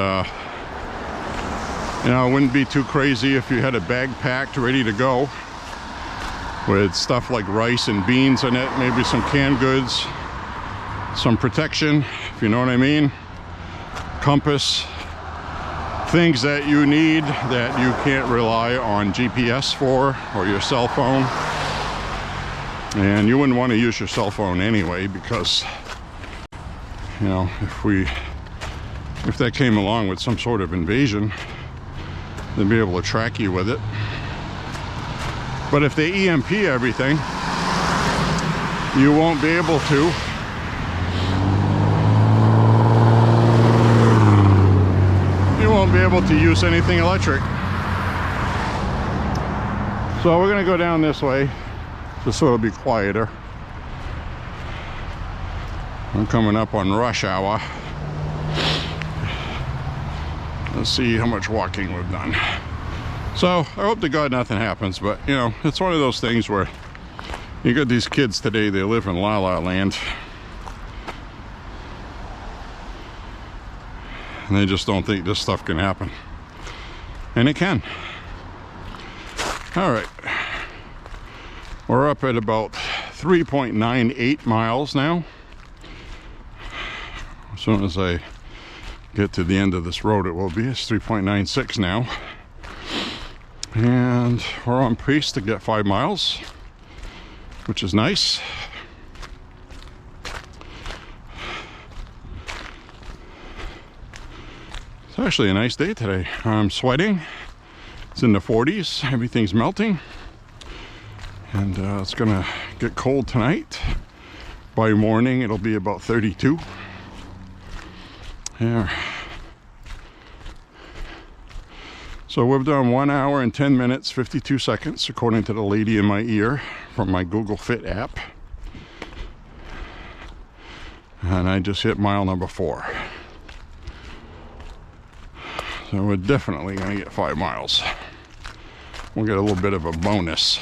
you know, it wouldn't be too crazy if you had a bag packed ready to go with stuff like rice and beans in it, maybe some canned goods, some protection, if you know what I mean, compass, things that you need that you can't rely on GPS for, or your cell phone. And you wouldn't want to use your cell phone anyway, because, you know, if that came along with some sort of invasion, they'd be able to track you with it. But if they EMP everything, you won't be able to. You won't be able to use anything electric. So we're gonna go down this way, just so it'll be quieter. I'm coming up on rush hour. Let's see how much walking we've done. So I hope to God nothing happens, but you know, it's one of those things where you got these kids today, they live in La La Land, and they just don't think this stuff can happen. And it can. All right. We're up at about 3.98 miles now. As soon as I get to the end of this road, it will be. It's 3.96 now. And we're on pace to get 5 miles, which is nice. It's actually a nice day today. I'm sweating. It's in the 40s. Everything's melting. And it's gonna get cold tonight. By morning, it'll be about 32. Yeah. So we've done 1 hour and 10 minutes, 52 seconds, according to the lady in my ear from my Google Fit app. And I just hit mile number 4. So we're definitely gonna get 5 miles. We'll get a little bit of a bonus.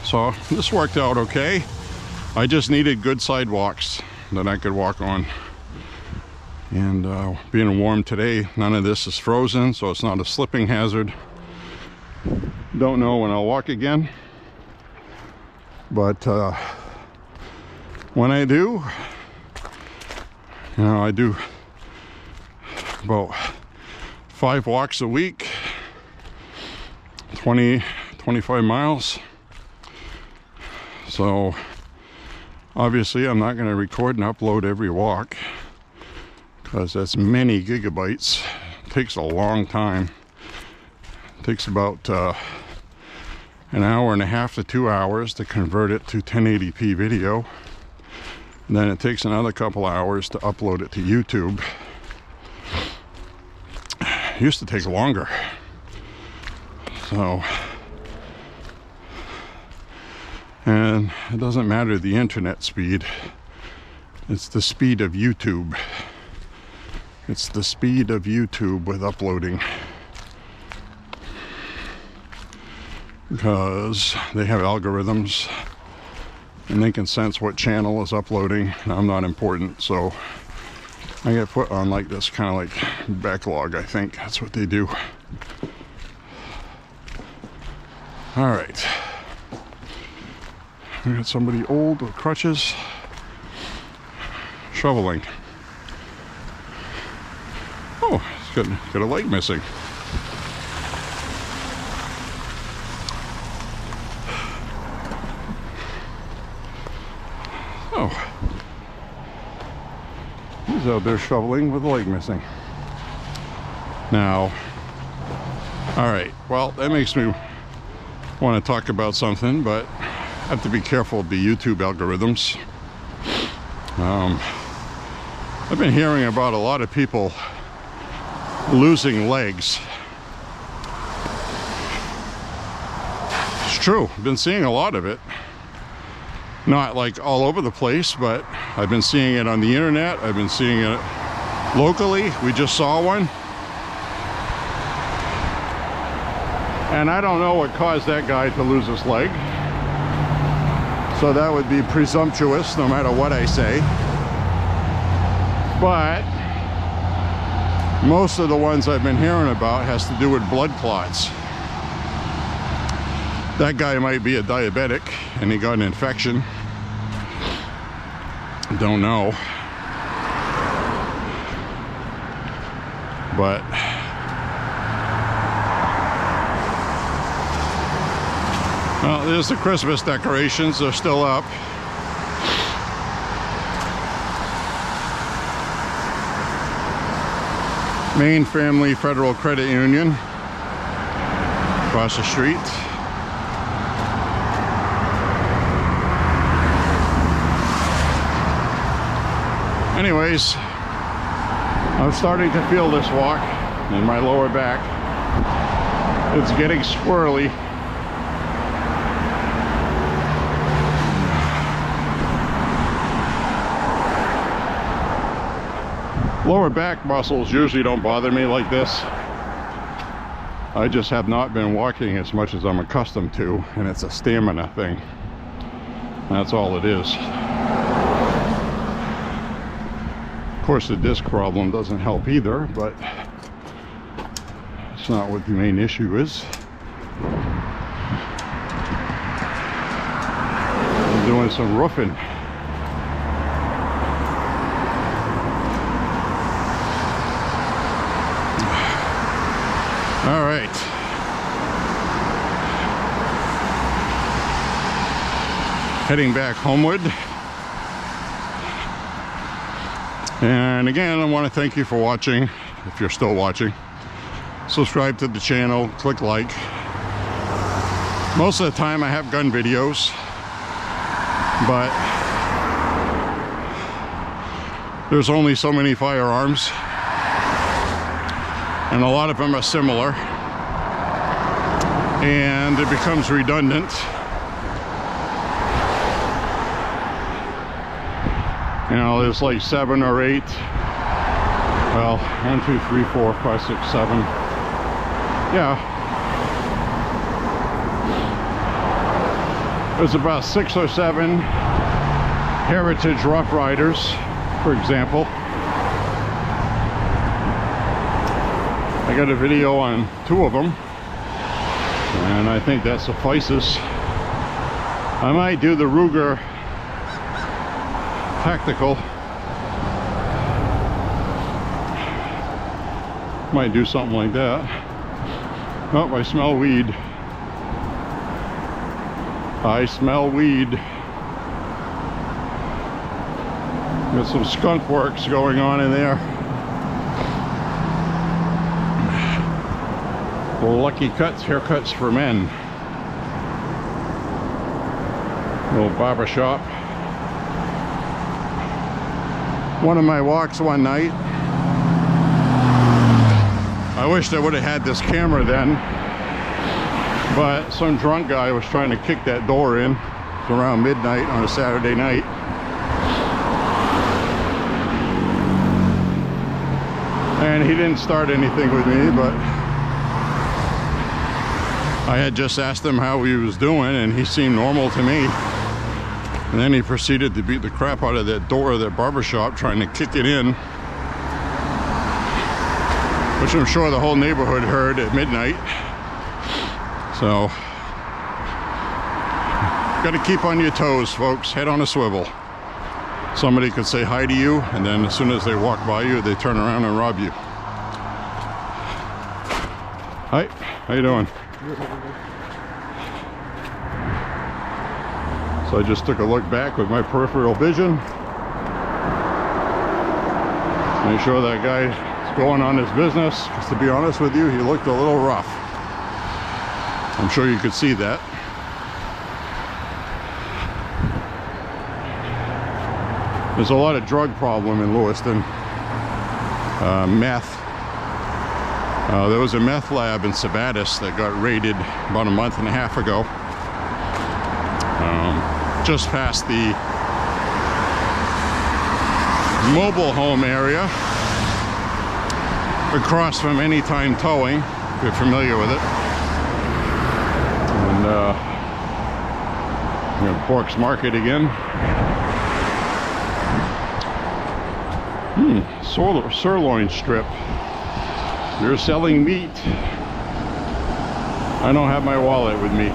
So this worked out okay. I just needed good sidewalks that I could walk on. And being warm today, none of this is frozen, so it's not a slipping hazard. Don't know when I'll walk again, but when I do, you know, I do about 5 walks a week, 25 miles. So obviously I'm not going to record and upload every walk, because that's many gigabytes. It takes a long time. It takes about an hour and a half to 2 hours to convert it to 1080p video. And then it takes another couple hours to upload it to YouTube. It used to take longer. So, and it doesn't matter the internet speed. It's the speed of YouTube. It's the speed of YouTube with uploading, because they have algorithms and they can sense what channel is uploading. I'm not important, so I get put on like this kind of like backlog. I think that's what they do. All right, we got somebody old with crutches shoveling. Oh, he's got a leg missing. Oh, he's out there shoveling with a leg missing. Now, all right, well, that makes me want to talk about something, but I have to be careful of the YouTube algorithms. I've been hearing about a lot of people losing legs. It's true, I've been seeing a lot of it. Not like all over the place, but I've been seeing it on the internet. I've been seeing it locally. We just saw one. And I don't know what caused that guy to lose his leg. So that would be presumptuous no matter what I say. But most of the ones I've been hearing about has to do with blood clots. That guy might be a diabetic and he got an infection. Don't know. But well, there's the Christmas decorations. They're still up. Maine Family Federal Credit Union across the street. Anyways, I'm starting to feel this walk in my lower back. It's getting squirrely. Lower back muscles usually don't bother me like this. I just have not been walking as much as I'm accustomed to, and it's a stamina thing. That's all it is. Of course, the disc problem doesn't help either, but it's not what the main issue is. I'm doing some roofing. All right. Heading back homeward. And again, I want to thank you for watching, if you're still watching. subscribe to the channel, click like. Most of the time I have gun videos, but there's only so many firearms, and a lot of them are similar, and it becomes redundant. You know, there's like 7 or 8. Well, 1, 2, 3, 4, 5, 6, 7. Yeah. There's about 6 or 7 Heritage Rough Riders, for example. I got a video on 2 of them, and I think that suffices. I might do the Ruger Tactical. Might do something like that. Oh, I smell weed. I smell weed. Got some skunk works going on in there. Lucky Cuts haircuts for men. Little barber shop. One of my walks one night, I wished I would have had this camera then, but some drunk guy was trying to kick that door in around midnight on a Saturday night. And he didn't start anything with me, but I had just asked him how he was doing, and he seemed normal to me. And then he proceeded to beat the crap out of that door of that barbershop, trying to kick it in, which I'm sure the whole neighborhood heard at midnight. So, got to keep on your toes, folks. Head on a swivel. Somebody could say hi to you, and then as soon as they walk by you, they turn around and rob you. Hi, how you doing? So I just took a look back with my peripheral vision. Make sure that guy's going on his business. Because to be honest with you, he looked a little rough. I'm sure you could see that. There's a lot of drug problem in Lewiston. Meth. There was a meth lab in Sabattis that got raided about a month and a half ago. Just past the mobile home area, across from Anytime Towing, if you're familiar with it. And you know, Pork's Market again. Sirloin strip. You're selling meat. I don't have my wallet with me.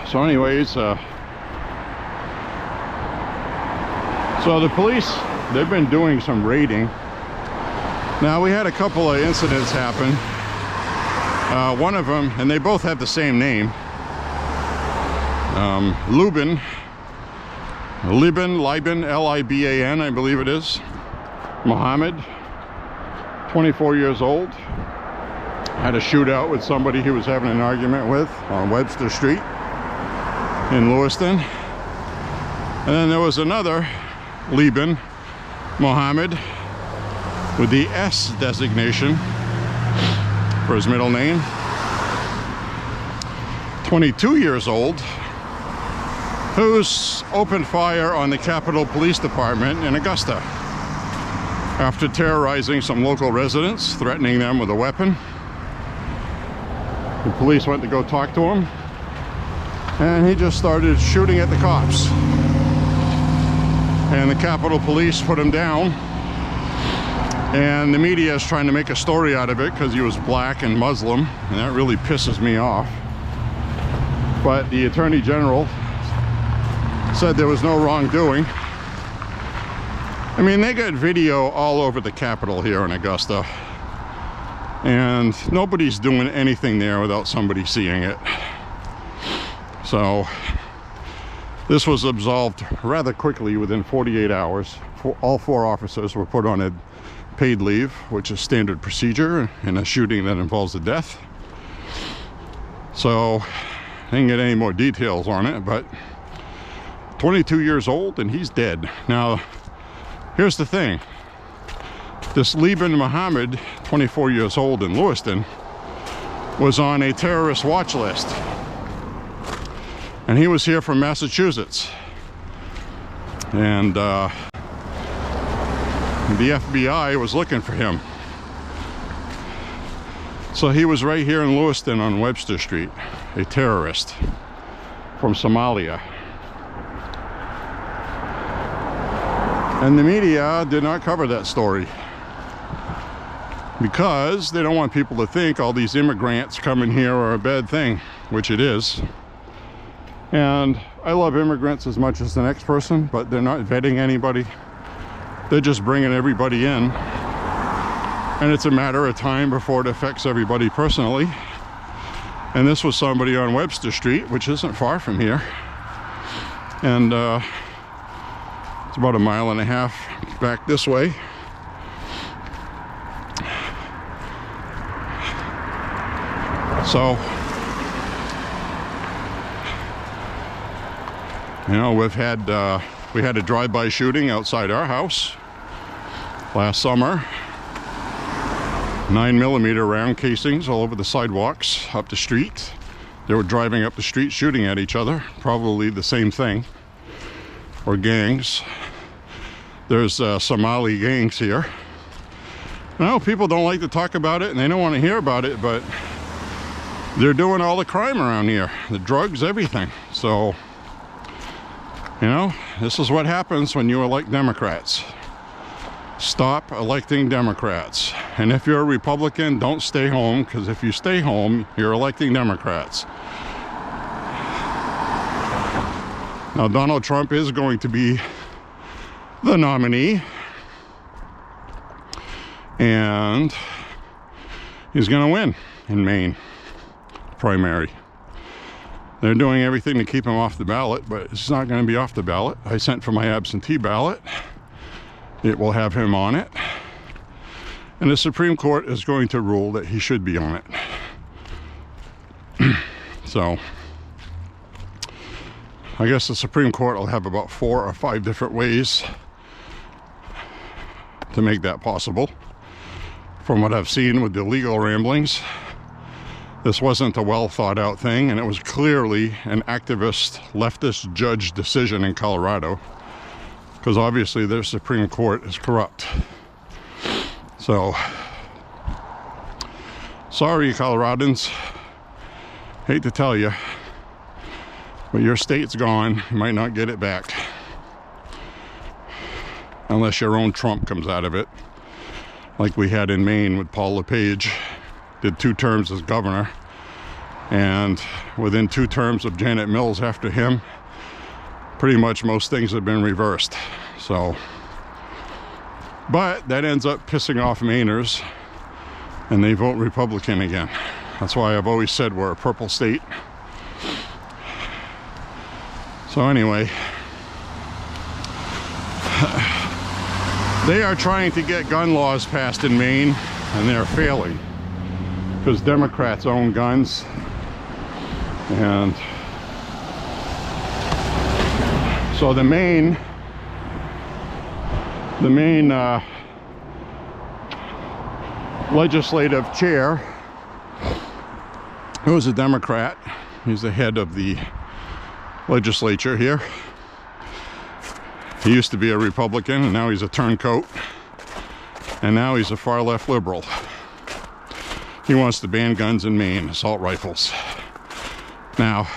So anyways, so the police, they've been doing some raiding. Now, we had a couple of incidents happen. One of them, and they both have the same name. Liban, L-I-B-A-N, I believe it is. Mohammed, 24 years old. Had a shootout with somebody he was having an argument with on Webster Street in Lewiston. And then there was another Liban, Mohammed, with the S designation for his middle name. 22 years old, who's opened fire on the Capitol Police Department in Augusta after terrorizing some local residents, threatening them with a weapon. The police went to go talk to him, and he just started shooting at the cops. And the Capitol Police put him down, and the media is trying to make a story out of it because he was black and Muslim, and that really pisses me off. But the Attorney General said there was no wrongdoing. I mean, they got video all over the Capitol here in Augusta, and nobody's doing anything there without somebody seeing it. So this was absolved rather quickly, within 48 hours. All 4 officers were put on paid leave, which is standard procedure in a shooting that involves a death. So I didn't get any more details on it, but 22 years old and he's dead. Now, here's the thing. This Lewiston Muhammad, 24 years old in Lewiston, was on a terrorist watch list. And he was here from Massachusetts. And the FBI was looking for him. So he was right here in Lewiston on Webster Street, a terrorist from Somalia. And the media did not cover that story because they don't want people to think all these immigrants coming here are a bad thing, which it is. And I love immigrants as much as the next person, but they're not vetting anybody. They're just bringing everybody in. And it's a matter of time before it affects everybody personally. And this was somebody on Webster Street, which isn't far from here. And it's about a mile and a half back this way. So, you know, we had a drive-by shooting outside our house last summer. 9mm round casings all over the sidewalks up the street. They were driving up the street shooting at each other, probably the same thing, or gangs. There's Somali gangs here. I know people don't like to talk about it and they don't want to hear about it, but they're doing all the crime around here, the drugs, everything. So, you know, this is what happens when you elect Democrats. Stop electing Democrats. And if you're a Republican, don't stay home, because if you stay home, you're electing Democrats. Now, Donald Trump is going to be the nominee, and he's going to win in Maine primary. They're doing everything to keep him off the ballot, but it's not going to be off the ballot. I sent for my absentee ballot. It will have him on it. And the Supreme Court is going to rule that he should be on it. So, I guess the Supreme Court will have about 4 or 5 different ways to make that possible. From what I've seen with the legal ramblings, this wasn't a well thought out thing, and it was clearly an activist, leftist judge decision in Colorado, because obviously their Supreme Court is corrupt. So, sorry, Coloradans. Hate to tell you, but your state's gone. You might not get it back. Unless your own Trump comes out of it. Like we had in Maine with Paul LePage. Did 2 terms as governor. And within 2 terms of Janet Mills after him, pretty much most things have been reversed. So, but that ends up pissing off Mainers, and they vote Republican again. That's why I've always said we're a purple state. So anyway, they are trying to get gun laws passed in Maine, and they're failing because Democrats own guns. And so the Maine legislative chair, who is a Democrat, he's the head of the legislature here. He used to be a Republican, and now he's a turncoat, and now he's a far left liberal. He wants to ban guns in Maine, assault rifles. Now,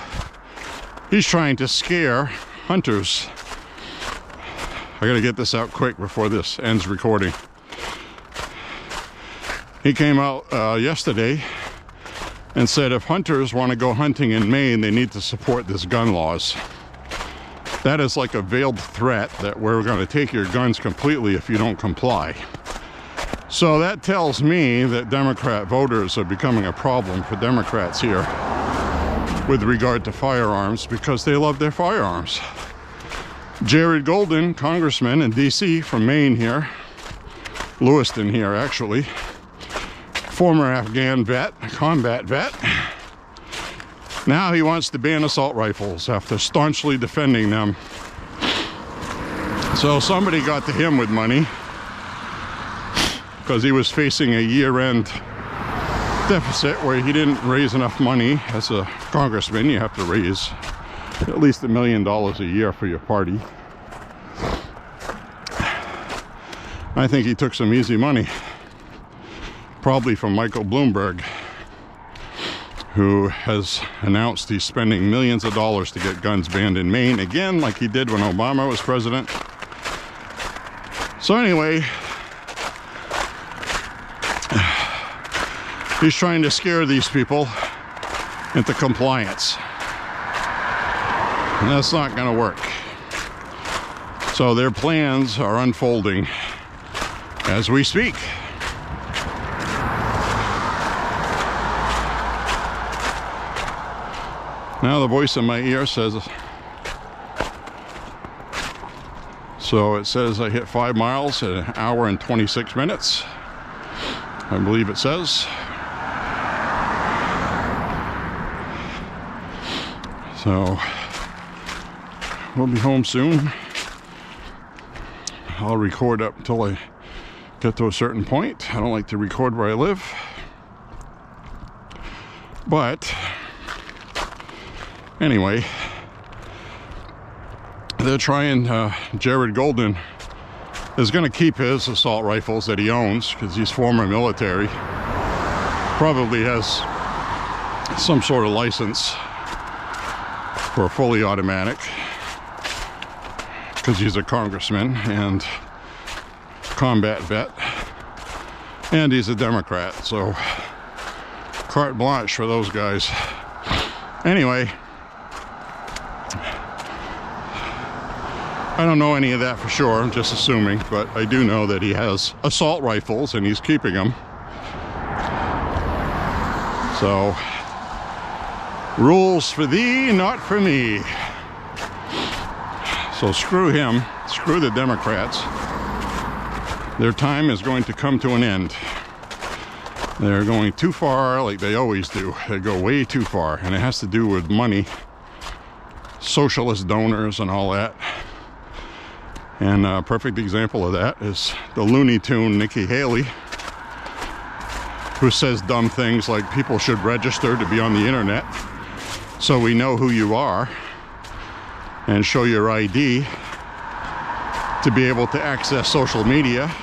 he's trying to scare hunters. I gotta get this out quick before this ends recording. He came out yesterday and said if hunters want to go hunting in Maine, they need to support this gun laws. That is like a veiled threat that we're going to take your guns completely if you don't comply. So that tells me that Democrat voters are becoming a problem for Democrats here with regard to firearms, because they love their firearms. Jared Golden, congressman in DC from Maine here, Lewiston here, actually. Former Afghan vet, combat vet. Now he wants to ban assault rifles after staunchly defending them. So somebody got to him with money because he was facing a year-end deficit where he didn't raise enough money. As a congressman, you have to raise at least $1 million a year for your party. I think he took some easy money, probably from Michael Bloomberg, who has announced he's spending millions of dollars to get guns banned in Maine again, like he did when Obama was president. So anyway, he's trying to scare these people into compliance. And that's not going to work. So their plans are unfolding as we speak. Now the voice in my ear says, so it says I hit 5 miles in 1 hour and 26 minutes. I believe it says. So we'll be home soon. I'll record up until I get to a certain point. I don't like to record where I live. But anyway, they're trying, Jared Golden is going to keep his assault rifles that he owns because he's former military. Probably has some sort of license for a fully automatic because he's a congressman and combat vet, and he's a Democrat, so carte blanche for those guys. Anyway, I don't know any of that for sure, I'm just assuming, but I do know that he has assault rifles and he's keeping them. So, rules for thee, not for me. So screw him, screw the Democrats. Their time is going to come to an end. They're going too far, like they always do. They go way too far, and it has to do with money, socialist donors and all that. And a perfect example of that is the Looney Tune Nikki Haley, who says dumb things like people should register to be on the internet so we know who you are and show your ID to be able to access social media.